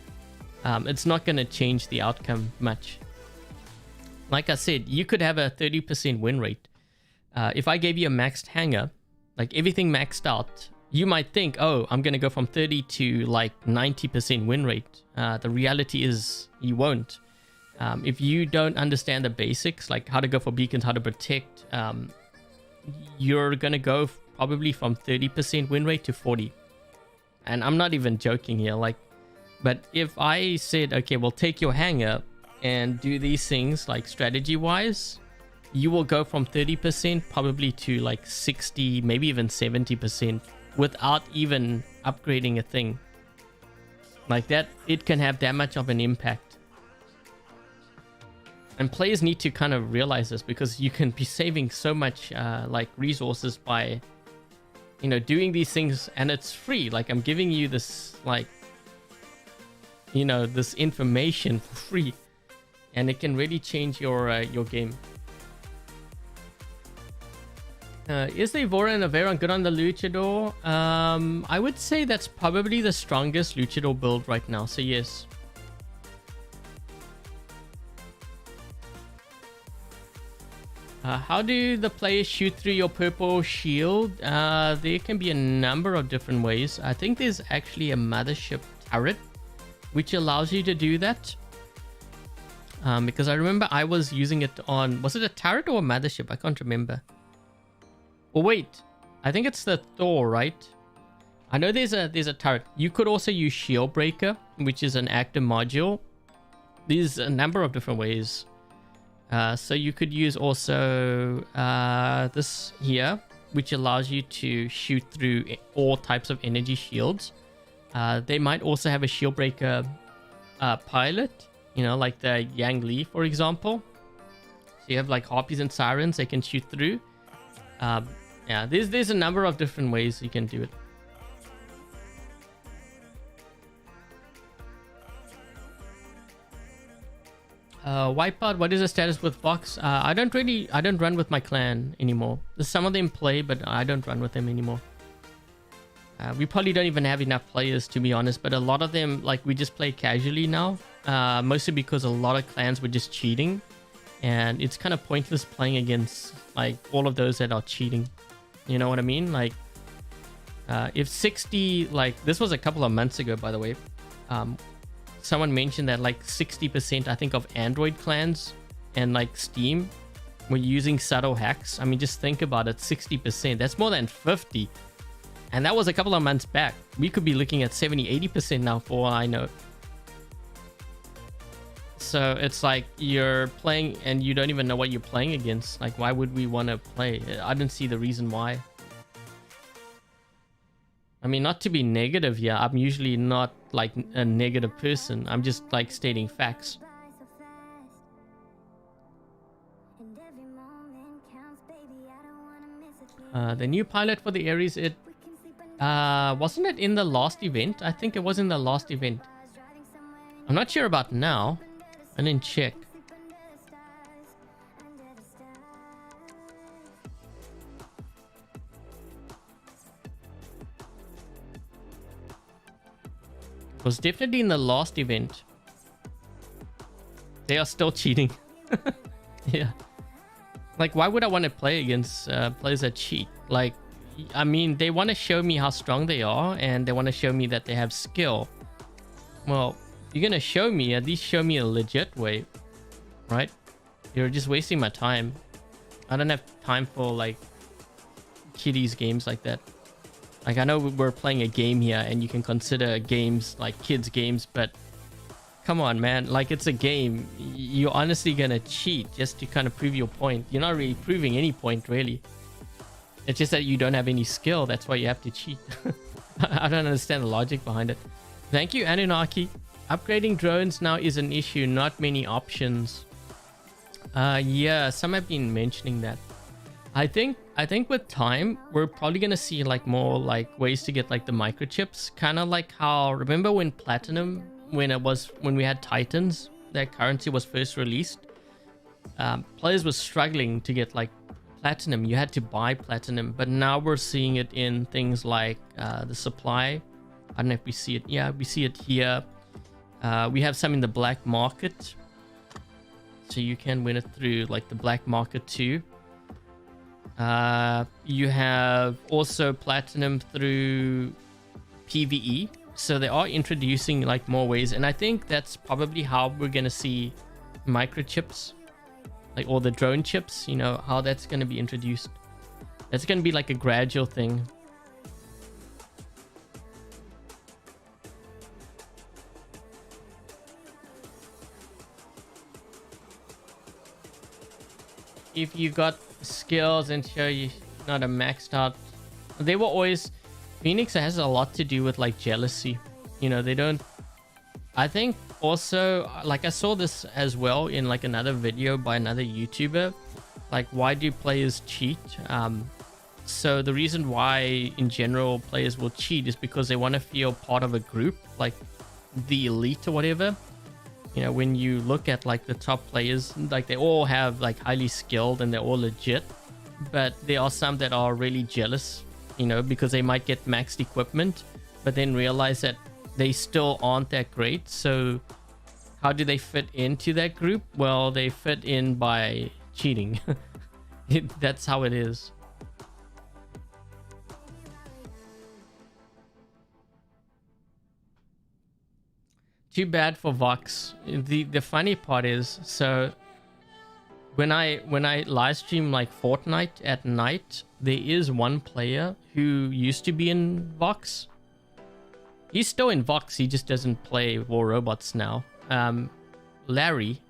it's not going to change the outcome much. Like I said, you could have a 30% win rate. If I gave you a maxed hanger, like everything maxed out, you might think, oh, I'm going to go from 30 to like 90% win rate. The reality is you won't. If you don't understand the basics, like how to go for beacons, how to protect, you're going to go probably from 30% win rate to 40. And I'm not even joking here. Like, but if I said, okay, well, take your hanger and do these things like strategy wise, you will go from 30% probably to like 60, maybe even 70% without even upgrading a thing. Like that, it can have that much of an impact. And players need to kind of realize this, because you can be saving so much like resources by, you know, doing these things, and it's free. Like I'm giving you this, like, you know, this information for free, and it can really change your game. Is the Evora and Averon good on the Luchador? I would say that's probably the strongest Luchador build right now, so yes. How do the players shoot through your purple shield? There can be a number of different ways. I think there's actually a mothership turret which allows you to do that. Because I remember I was using it on... Was it a turret or a mothership? I can't remember. Oh wait, I think it's the Thor, right? I know there's a turret. You could also use Shield Breaker, which is an active module. There's a number of different ways. So you could use also this here, which allows you to shoot through all types of energy shields. They might also have a shield breaker pilot, you know, like the Yang Li, for example. So you have like Harpies and Sirens they can shoot through. Yeah, there's a number of different ways you can do it. Wipeout, what is the status with Vox? I don't run with my clan anymore. There's some of them play, but I don't run with them anymore. We probably don't even have enough players, to be honest, but a lot of them, like, we just play casually now. Mostly because a lot of clans were just cheating, and it's kind of pointless playing against, like, all of those that are cheating. You know what I mean? Like, if 60, like, this was a couple of months ago, by the way. Someone mentioned that like 60%, I think, of Android clans and like Steam were using subtle hacks. I mean, just think about it, 60%. That's more than 50. And that was a couple of months back. We could be looking at 70, 80% now for all I know. So it's like you're playing and you don't even know what you're playing against. Like, why would we want to play? I didn't see the reason why. I mean, not to be negative here. I'm usually not like a negative person. I'm just like stating facts. The new pilot for the Ares, it wasn't it in the last event? I think it was in the last event. I'm not sure about now. I didn't check. It was definitely in the last event. They are still cheating. Yeah. Like, why would I want to play against players that cheat? Like, I mean, they want to show me how strong they are, and they want to show me that they have skill. Well, you're going to show me, at least show me a legit way, right? You're just wasting my time. I don't have time for, like, kiddies games like that. Like, I know we're playing a game here, and you can consider games like kids games, but come on, man. Like, it's a game. You're honestly gonna cheat just to kind of prove your point. You're not really proving any point, really. It's just that you don't have any skill. That's why you have to cheat. I don't understand the logic behind it. Thank you, Anunnaki. Upgrading drones now is an issue. Not many options. Yeah, some have been mentioning that. I think with time we're probably gonna see like more like ways to get like the microchips, kind of like how, remember when Platinum, when we had Titans, that currency was first released, players were struggling to get like Platinum. You had to buy Platinum, but now we're seeing it in things like the supply. I don't know if we see it. Yeah, we see it here. We have some in the black market, so you can win it through like the black market too. You have also Platinum through PvE, so they are introducing like more ways, and I think that's probably how we're gonna see microchips, like all the drone chips, you know, how that's gonna be introduced. That's gonna be like a gradual thing. If you got skills and show you not a maxed out, they were always, Phoenix has a lot to do with like jealousy. You know, they don't. I think also, like I saw this as well in like another video by another YouTuber. Like, why do players cheat? So the reason why in general players will cheat is because they want to feel part of a group, like the elite or whatever. You know, when you look at like the top players, like they all have like highly skilled and they're all legit, but there are some that are really jealous, you know, because they might get maxed equipment, but then realize that they still aren't that great. So how do they fit into that group? Well, they fit in by cheating. That's how it is. Too bad for Vox. The funny part is, so when I live stream like Fortnite at night, there is one player who used to be in Vox. He's still in Vox, he just doesn't play War Robots now. Larry,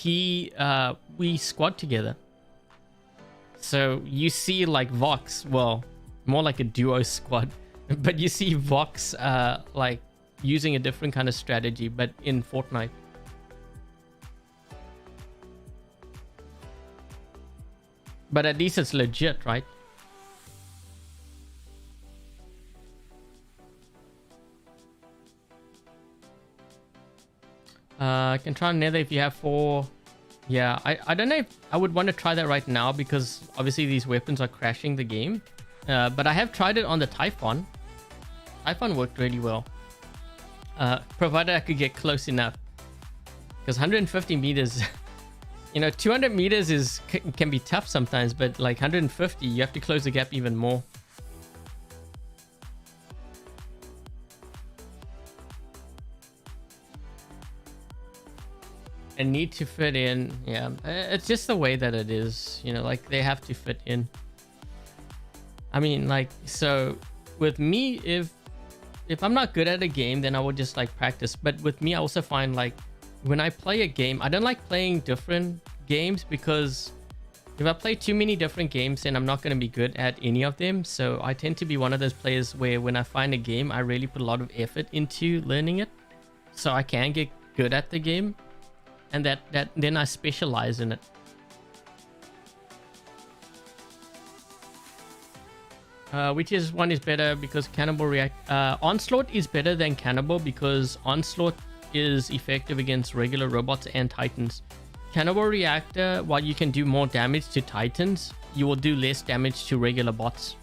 we squad together. So you see like Vox, well, more like a duo squad, but you see Vox like using a different kind of strategy, but in Fortnite. But at least it's legit, right? I can try Nether if you have 4. Yeah, I don't know if I would want to try that right now because obviously these weapons are crashing the game. But I have tried it on the Typhon. Typhon worked really well. Provided I could get close enough. Because 150 meters... You know, 200 meters can be tough sometimes, but like 150, you have to close the gap even more. And need to fit in. Yeah, it's just the way that it is, you know, like they have to fit in. I mean, like, so with me, if I'm not good at a game, then I would just like practice. But with me, I also find like when I play a game, I don't like playing different games because if I play too many different games, then I'm not going to be good at any of them. So I tend to be one of those players where when I find a game, I really put a lot of effort into learning it so I can get good at the game. And that then I specialize in it. Which is one is better because Cannibal Onslaught is better than Cannibal because Onslaught is effective against regular robots and Titans. Cannibal Reactor, while you can do more damage to Titans, you will do less damage to regular bots.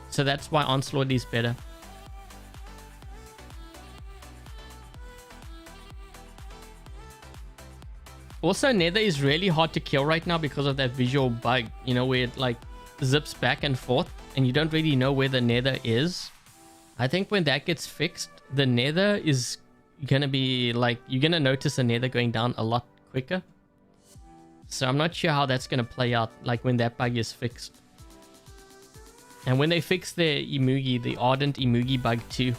So that's why Onslaught is better. Also, Nether is really hard to kill right now because of that visual bug, you know, where it like zips back and forth and you don't really know where the Nether is. I think when that gets fixed, the Nether is gonna be like, you're gonna notice the Nether going down a lot quicker. So I'm not sure how that's gonna play out, like when that bug is fixed. And when they fix the Imugi, the Ardent Imugi bug too.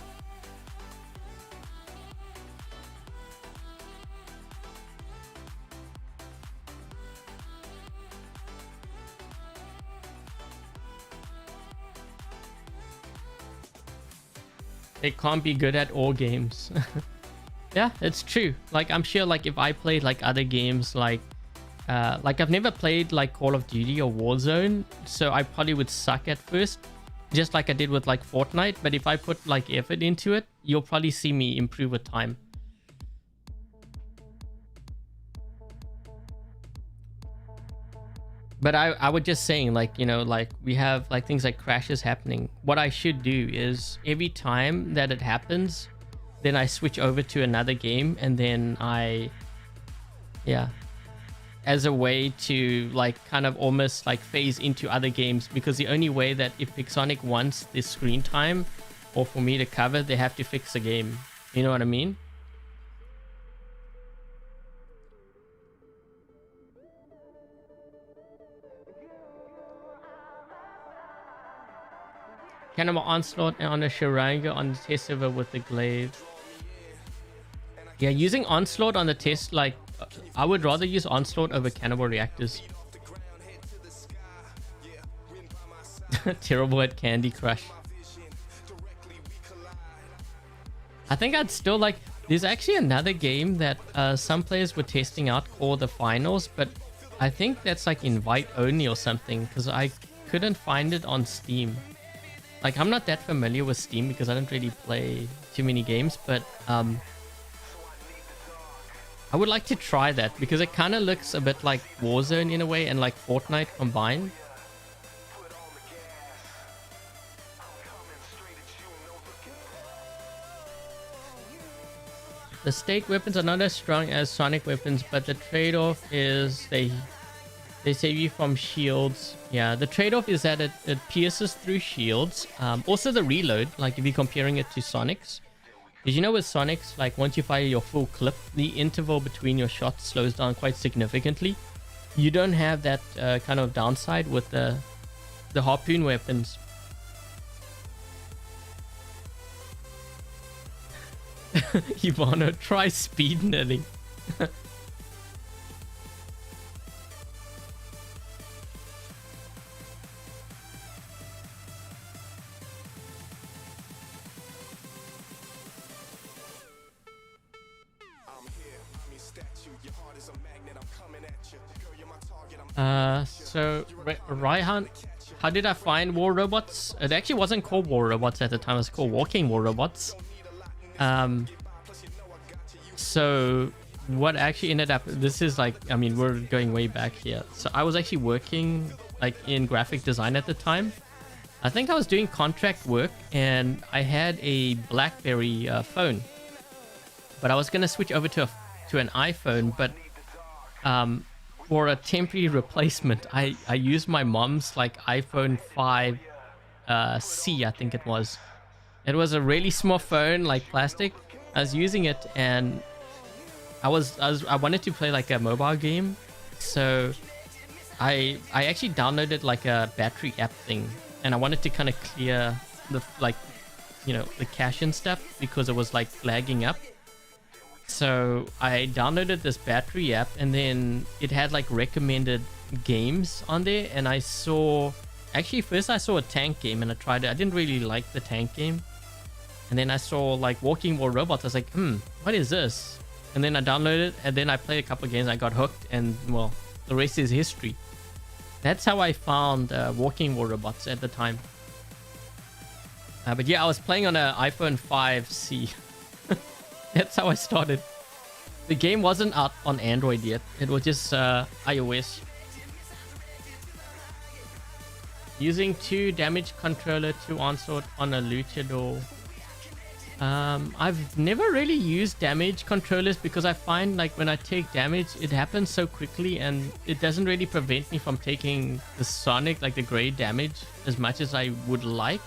They can't be good at all games. Yeah, it's true. Like, I'm sure, like, if I played, like, other games, like I've never played, like, Call of Duty or Warzone, so I probably would suck at first, just like I did with, like, Fortnite. But if I put, like, effort into it, you'll probably see me improve with time. But I was just saying, like, you know, like we have like things like crashes happening. What I should do is every time that it happens, then I switch over to another game and then yeah, as a way to like kind of almost like phase into other games, because the only way that if Pixonic wants this screen time or for me to cover, they have to fix the game. You know what I mean? Cannibal Onslaught on a Sharanga on the test server with the glaive. Yeah, using Onslaught on the test, like, I would rather use Onslaught over Cannibal Reactors. Terrible at Candy Crush. I think I'd still like... There's actually another game that some players were testing out called the Finals, but I think that's like invite only or something, because I couldn't find it on Steam. Like, I'm not that familiar with Steam because I don't really play too many games, but I would like to try that because it kind of looks a bit like Warzone in a way and like Fortnite combined. The stake weapons are not as strong as Sonic weapons, but the trade-off is they save you from shields. Yeah, the trade-off is that it pierces through shields. Also the reload, like if you're comparing it to Sonic's. Did you know with Sonic's, like once you fire your full clip, the interval between your shots slows down quite significantly. You don't have that kind of downside with the Harpoon weapons. Ivano, try speed knitting. So Raihan, how did I find War Robots? It actually wasn't called War Robots at the time, it was called Walking War Robots. So what actually ended up, this is like, I mean, we're going way back here. So I was actually working like in graphic design at the time. I think I was doing contract work and I had a BlackBerry phone, but I was going to switch over to an iPhone, but for a temporary replacement, I used my mom's like iPhone 5C, I think it was. It was a really small phone, like plastic. I was using it and I wanted to play like a mobile game, so I actually downloaded like a battery app thing, and I wanted to kind of clear the the cache and stuff because it was like lagging up. So I downloaded this battery app, and then it had like recommended games on there, and I saw, actually first I saw a tank game and I tried it. I didn't really like the tank game, and then I saw like Walking War Robots. I was like, what is this? And then I downloaded it, and then I played a couple of games. I got hooked, and well, the rest is history. That's how I found Walking War Robots at the time. But yeah, I was playing on an iPhone 5C. That's how I started. The game wasn't out on Android yet. It was just iOS. Using 2 damage controller, 2 onslaught on a luchador. I've never really used damage controllers because I find like when I take damage, it happens so quickly and it doesn't really prevent me from taking the Sonic, like the gray damage, as much as I would like.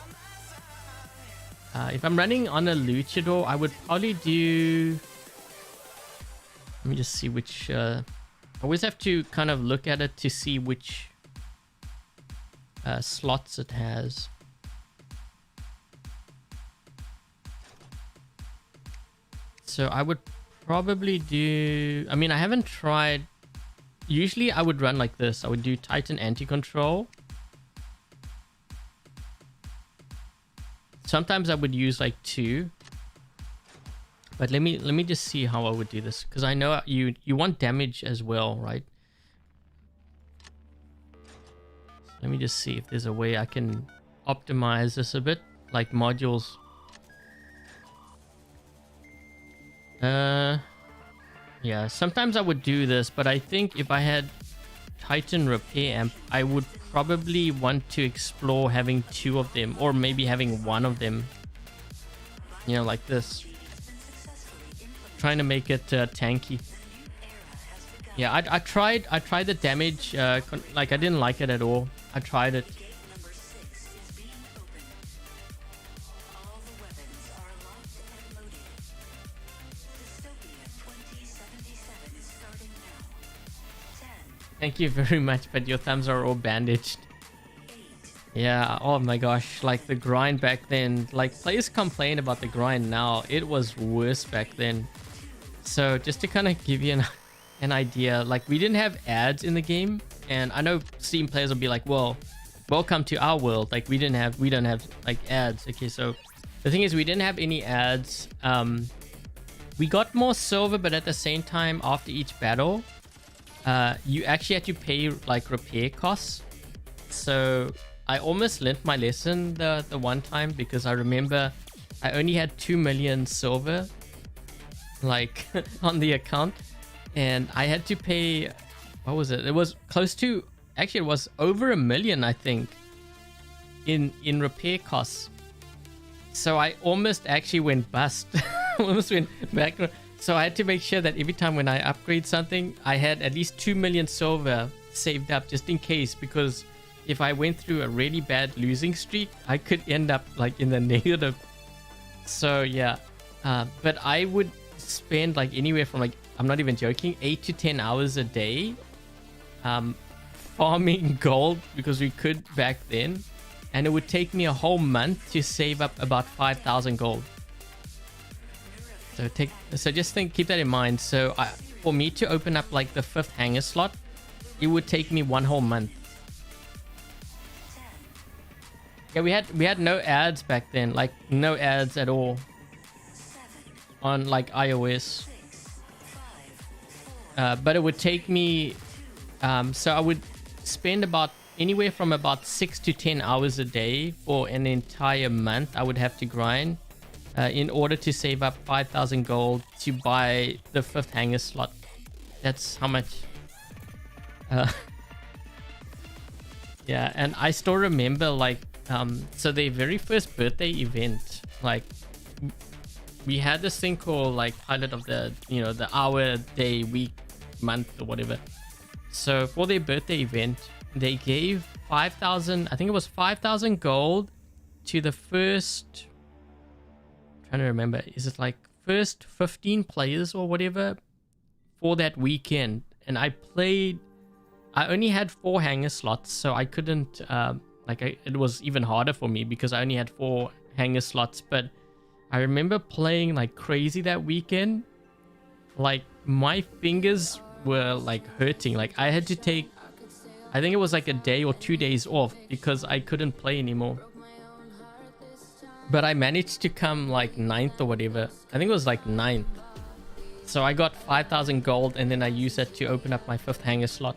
If I'm running on a luchador, I would probably do... Let me just see which... I always have to kind of look at it to see which slots it has. So I would probably do... I mean, I haven't tried... Usually I would run like this. I would do Titan anti-control. Sometimes I would use like 2. But let me just see how I would do this, because I know you want damage as well, right? Let me just see if there's a way I can optimize this a bit, like modules. Yeah, sometimes I would do this, but I think if I had Titan repair amp, I would probably want to explore having 2 of them, or maybe having 1 of them, you know, like this, trying to make it tanky. Yeah, I tried the damage, like I didn't like it at all. I tried it. Thank you very much, but your thumbs are all bandaged. Yeah, oh my gosh, like the grind back then, like players complain about the grind now, it was worse back then. So just to kind of give you an idea, like we didn't have ads in the game, and I know Steam players will be like, well, welcome to our world, like we don't have like ads. Okay, so The thing is, we didn't have any ads. We got more silver, but at the same time, after each battle, you actually had to pay like repair costs. So I almost learnt my lesson the one time, because I remember I only had 2 million silver like on the account, and I had to pay, what was it? It was close to, actually it was over 1 million, I think, in repair costs. So I almost actually went bust. Almost went back. So I had to make sure that every time when I upgrade something, I had at least 2 million silver saved up just in case, because if I went through a really bad losing streak, I could end up like in the negative. So yeah, but I would spend like anywhere from, like, I'm not even joking, 8 to 10 hours a day farming gold, because we could back then, and it would take me a whole month to save up about 5,000 gold. So just keep that in mind. So for me to open up like the 5th hanger slot, it would take me 1 whole month. Yeah, we had no ads back then, like no ads at all on like iOS. But it would take me, so I would spend about anywhere from about 6 to 10 hours a day for an entire month. I would have to grind in order to save up 5,000 gold to buy the 5th hanger slot. That's how much. Yeah, and I still remember, like, so their very first birthday event, like, we had this thing called like pilot of the, you know, the hour, day, week, month, or whatever. So for their birthday event, they gave 5,000, I think it was 5,000 gold to the first, I'm trying to remember, is it like first 15 players or whatever for that weekend. And I only had 4 hanger slots, so I couldn't, it was even harder for me because I only had 4 hanger slots. But I remember playing like crazy that weekend. Like my fingers were like hurting. Like I had to take, I think it was like a day or 2 days off because I couldn't play anymore. But I managed to come like 9th or whatever. I think it was like 9th. So I got 5,000 gold, and then I used that to open up my 5th hanger slot.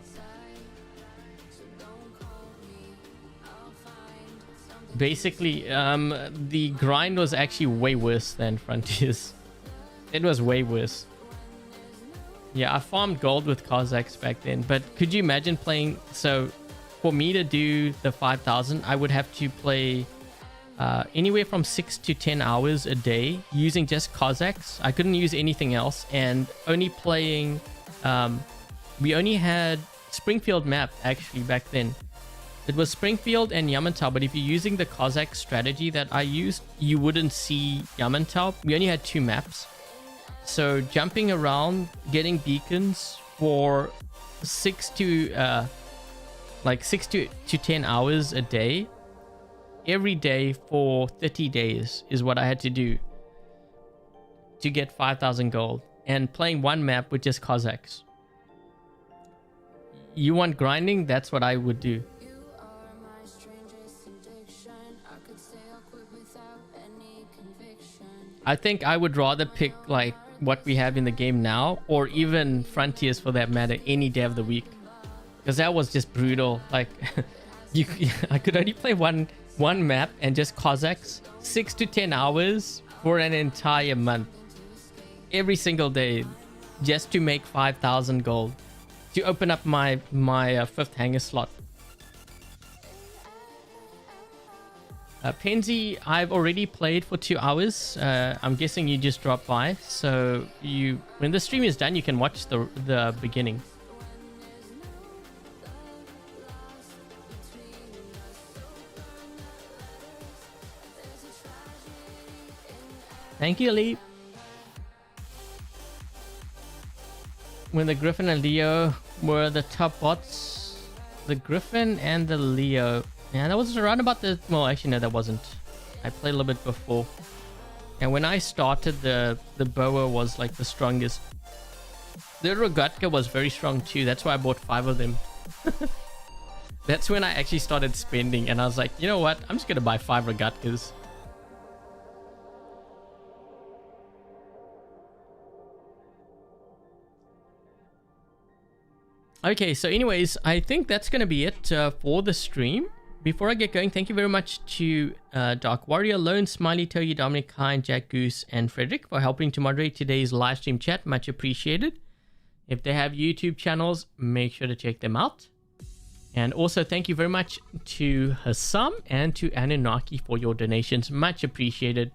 Basically, the grind was actually way worse than Frontiers. It was way worse. Yeah, I farmed gold with Cossacks back then, but could you imagine playing? So for me to do the 5,000, I would have to play anywhere from 6 to 10 hours a day using just Cossacks. I couldn't use anything else, and only playing, we only had Springfield map actually back then. It was Springfield and Yamantau, but if you're using the Cossack strategy that I used, you wouldn't see Yamantau. We only had 2 maps. So jumping around, getting beacons for 6 to 10 hours a day, every day for 30 days is what I had to do to get 5,000 gold, and playing 1 map with just Cossacks. You want grinding? That's what I would do. I think I would rather pick like what we have in the game now, or even Frontiers for that matter, any day of the week, because that was just brutal. Like I could only play one map and just Cossacks 6 to 10 hours for an entire month, every single day, just to make 5,000 gold to open up my 5th hanger slot. Penzi, I've already played for 2 hours. I'm guessing you just dropped by, so when the stream is done, you can watch the beginning. Thank you, Lee. When the Griffin and Leo were the top bots, the Griffin and the Leo. Yeah, that was around about the... Well, actually, no, that wasn't. I played a little bit before. And when I started, the Boa was like the strongest. The Rogatka was very strong too. That's why I bought 5 of them. That's when I actually started spending. And I was like, you know what? I'm just going to buy 5 Rogatkas. Okay, so anyways, I think that's going to be it for the stream. Before I get going, thank you very much to Dark Warrior, Lone, Smiley, Toyi, Dominic, Kine, Jack Goose, and Frederick for helping to moderate today's live stream chat. Much appreciated. If they have YouTube channels, make sure to check them out. And also thank you very much to Hassam and to Anunnaki for your donations. Much appreciated.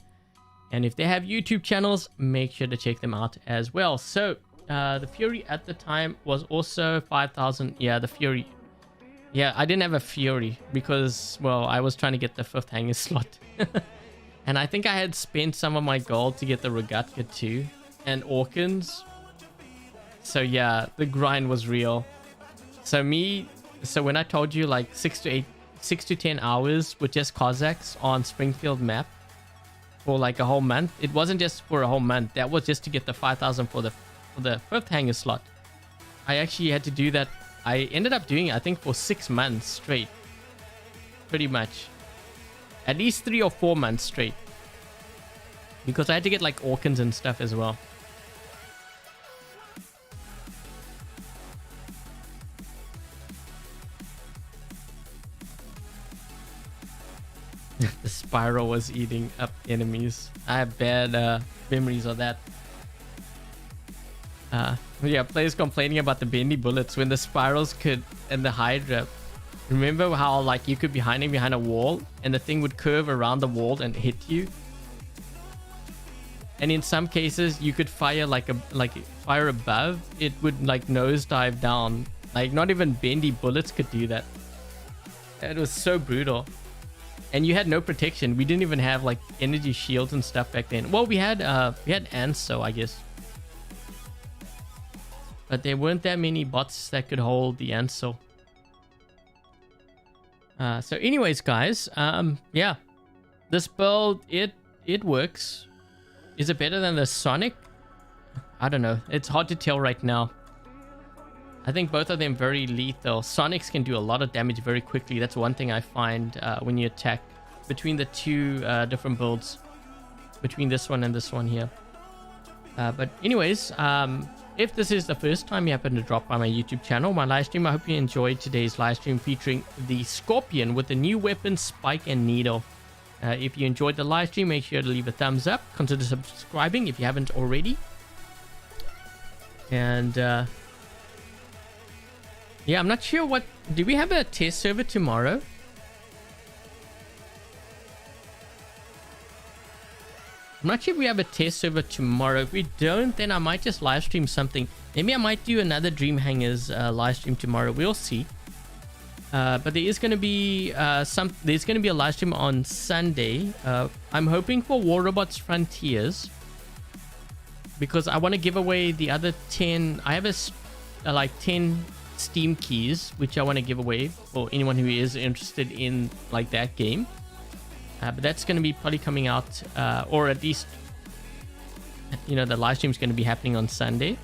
And if they have YouTube channels, make sure to check them out as well. So the Fury at the time was also 5,000. Yeah, the Fury. Yeah, I didn't have a Fury because, well, I was trying to get the 5th hanger slot. And I think I had spent some of my gold to get the Rogatka too. And Orkans. So yeah, the grind was real. So when I told you like 6 to 10 hours with just Cossacks on Springfield map for like a whole month, it wasn't just for a whole month. That was just to get the 5,000 for the 5th hanger slot. I actually had to do that. I ended up doing it, I think, for 6 months straight. Pretty much. At least 3 or 4 months straight. Because I had to get like Orkans and stuff as well. The spiral was eating up enemies. I have bad memories of that. Yeah, players complaining about the bendy bullets when the spirals could, and the Hydra. Remember how like you could be hiding behind a wall and the thing would curve around the wall and hit you? And in some cases you could fire fire above, it would like nosedive down. Like not even bendy bullets could do that. It was so brutal. And you had no protection. We didn't even have like energy shields and stuff back then. Well, we had Anso, I guess. But there weren't that many bots that could hold the Anso. So anyways, guys, yeah. This build, it works. Is it better than the Sonic? I don't know. It's hard to tell right now. I think both of them very lethal. Sonics can do a lot of damage very quickly. That's one thing I find when you attack between the two different builds. Between this one and this one here. But anyways, if this is the first time you happen to drop by my YouTube channel, my live stream, I hope you enjoyed today's live stream featuring the Scorpion with the new weapon, Spike and Needle. If you enjoyed the live stream, make sure to leave a thumbs up. Consider subscribing if you haven't already. And yeah, I'm not sure what... Do we have a test server tomorrow? I'm not sure if we have a test server tomorrow. If we don't, then I might just live stream something. Maybe I might do another Dream Hangers live stream tomorrow. We'll see. But there is going to be there's going to be a live stream on Sunday. I'm hoping for War Robots Frontiers, because I want to give away the other 10. I have like 10 Steam keys which I want to give away for anyone who is interested in like that game. But that's going to be probably coming out, or at least, you know, the live stream is going to be happening on Sunday.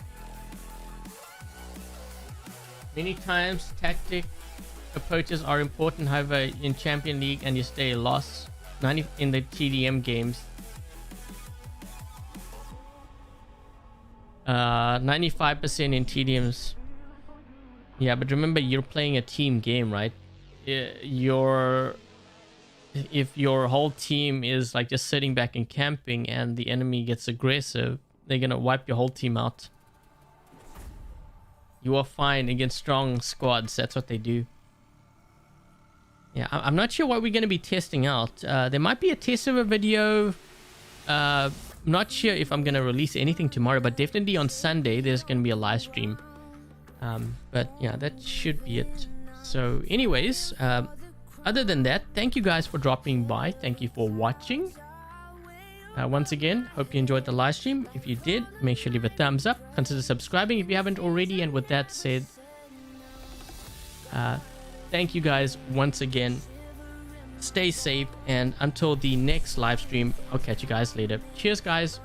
Many times tactic approaches are important, however in Champion League and you stay a loss 90 in the TDM games. 95% in TDMs. Yeah, but remember, you're playing a team game, right? If your whole team is like just sitting back and camping and the enemy gets aggressive, they're gonna wipe your whole team out. You are fine against strong squads. That's what they do. Yeah, I'm not sure what we're going to be testing out. There might be a test server video. I'm not sure if I'm going to release anything tomorrow, but definitely on Sunday there's going to be a live stream. But yeah, that should be it. So anyways, other than that, thank you guys for dropping by. Thank you for watching. Once again, hope you enjoyed the live stream. If you did, make sure to leave a thumbs up. Consider subscribing if you haven't already. And with that said, thank you guys once again. Stay safe, and until the next live stream, I'll catch you guys later. Cheers, guys.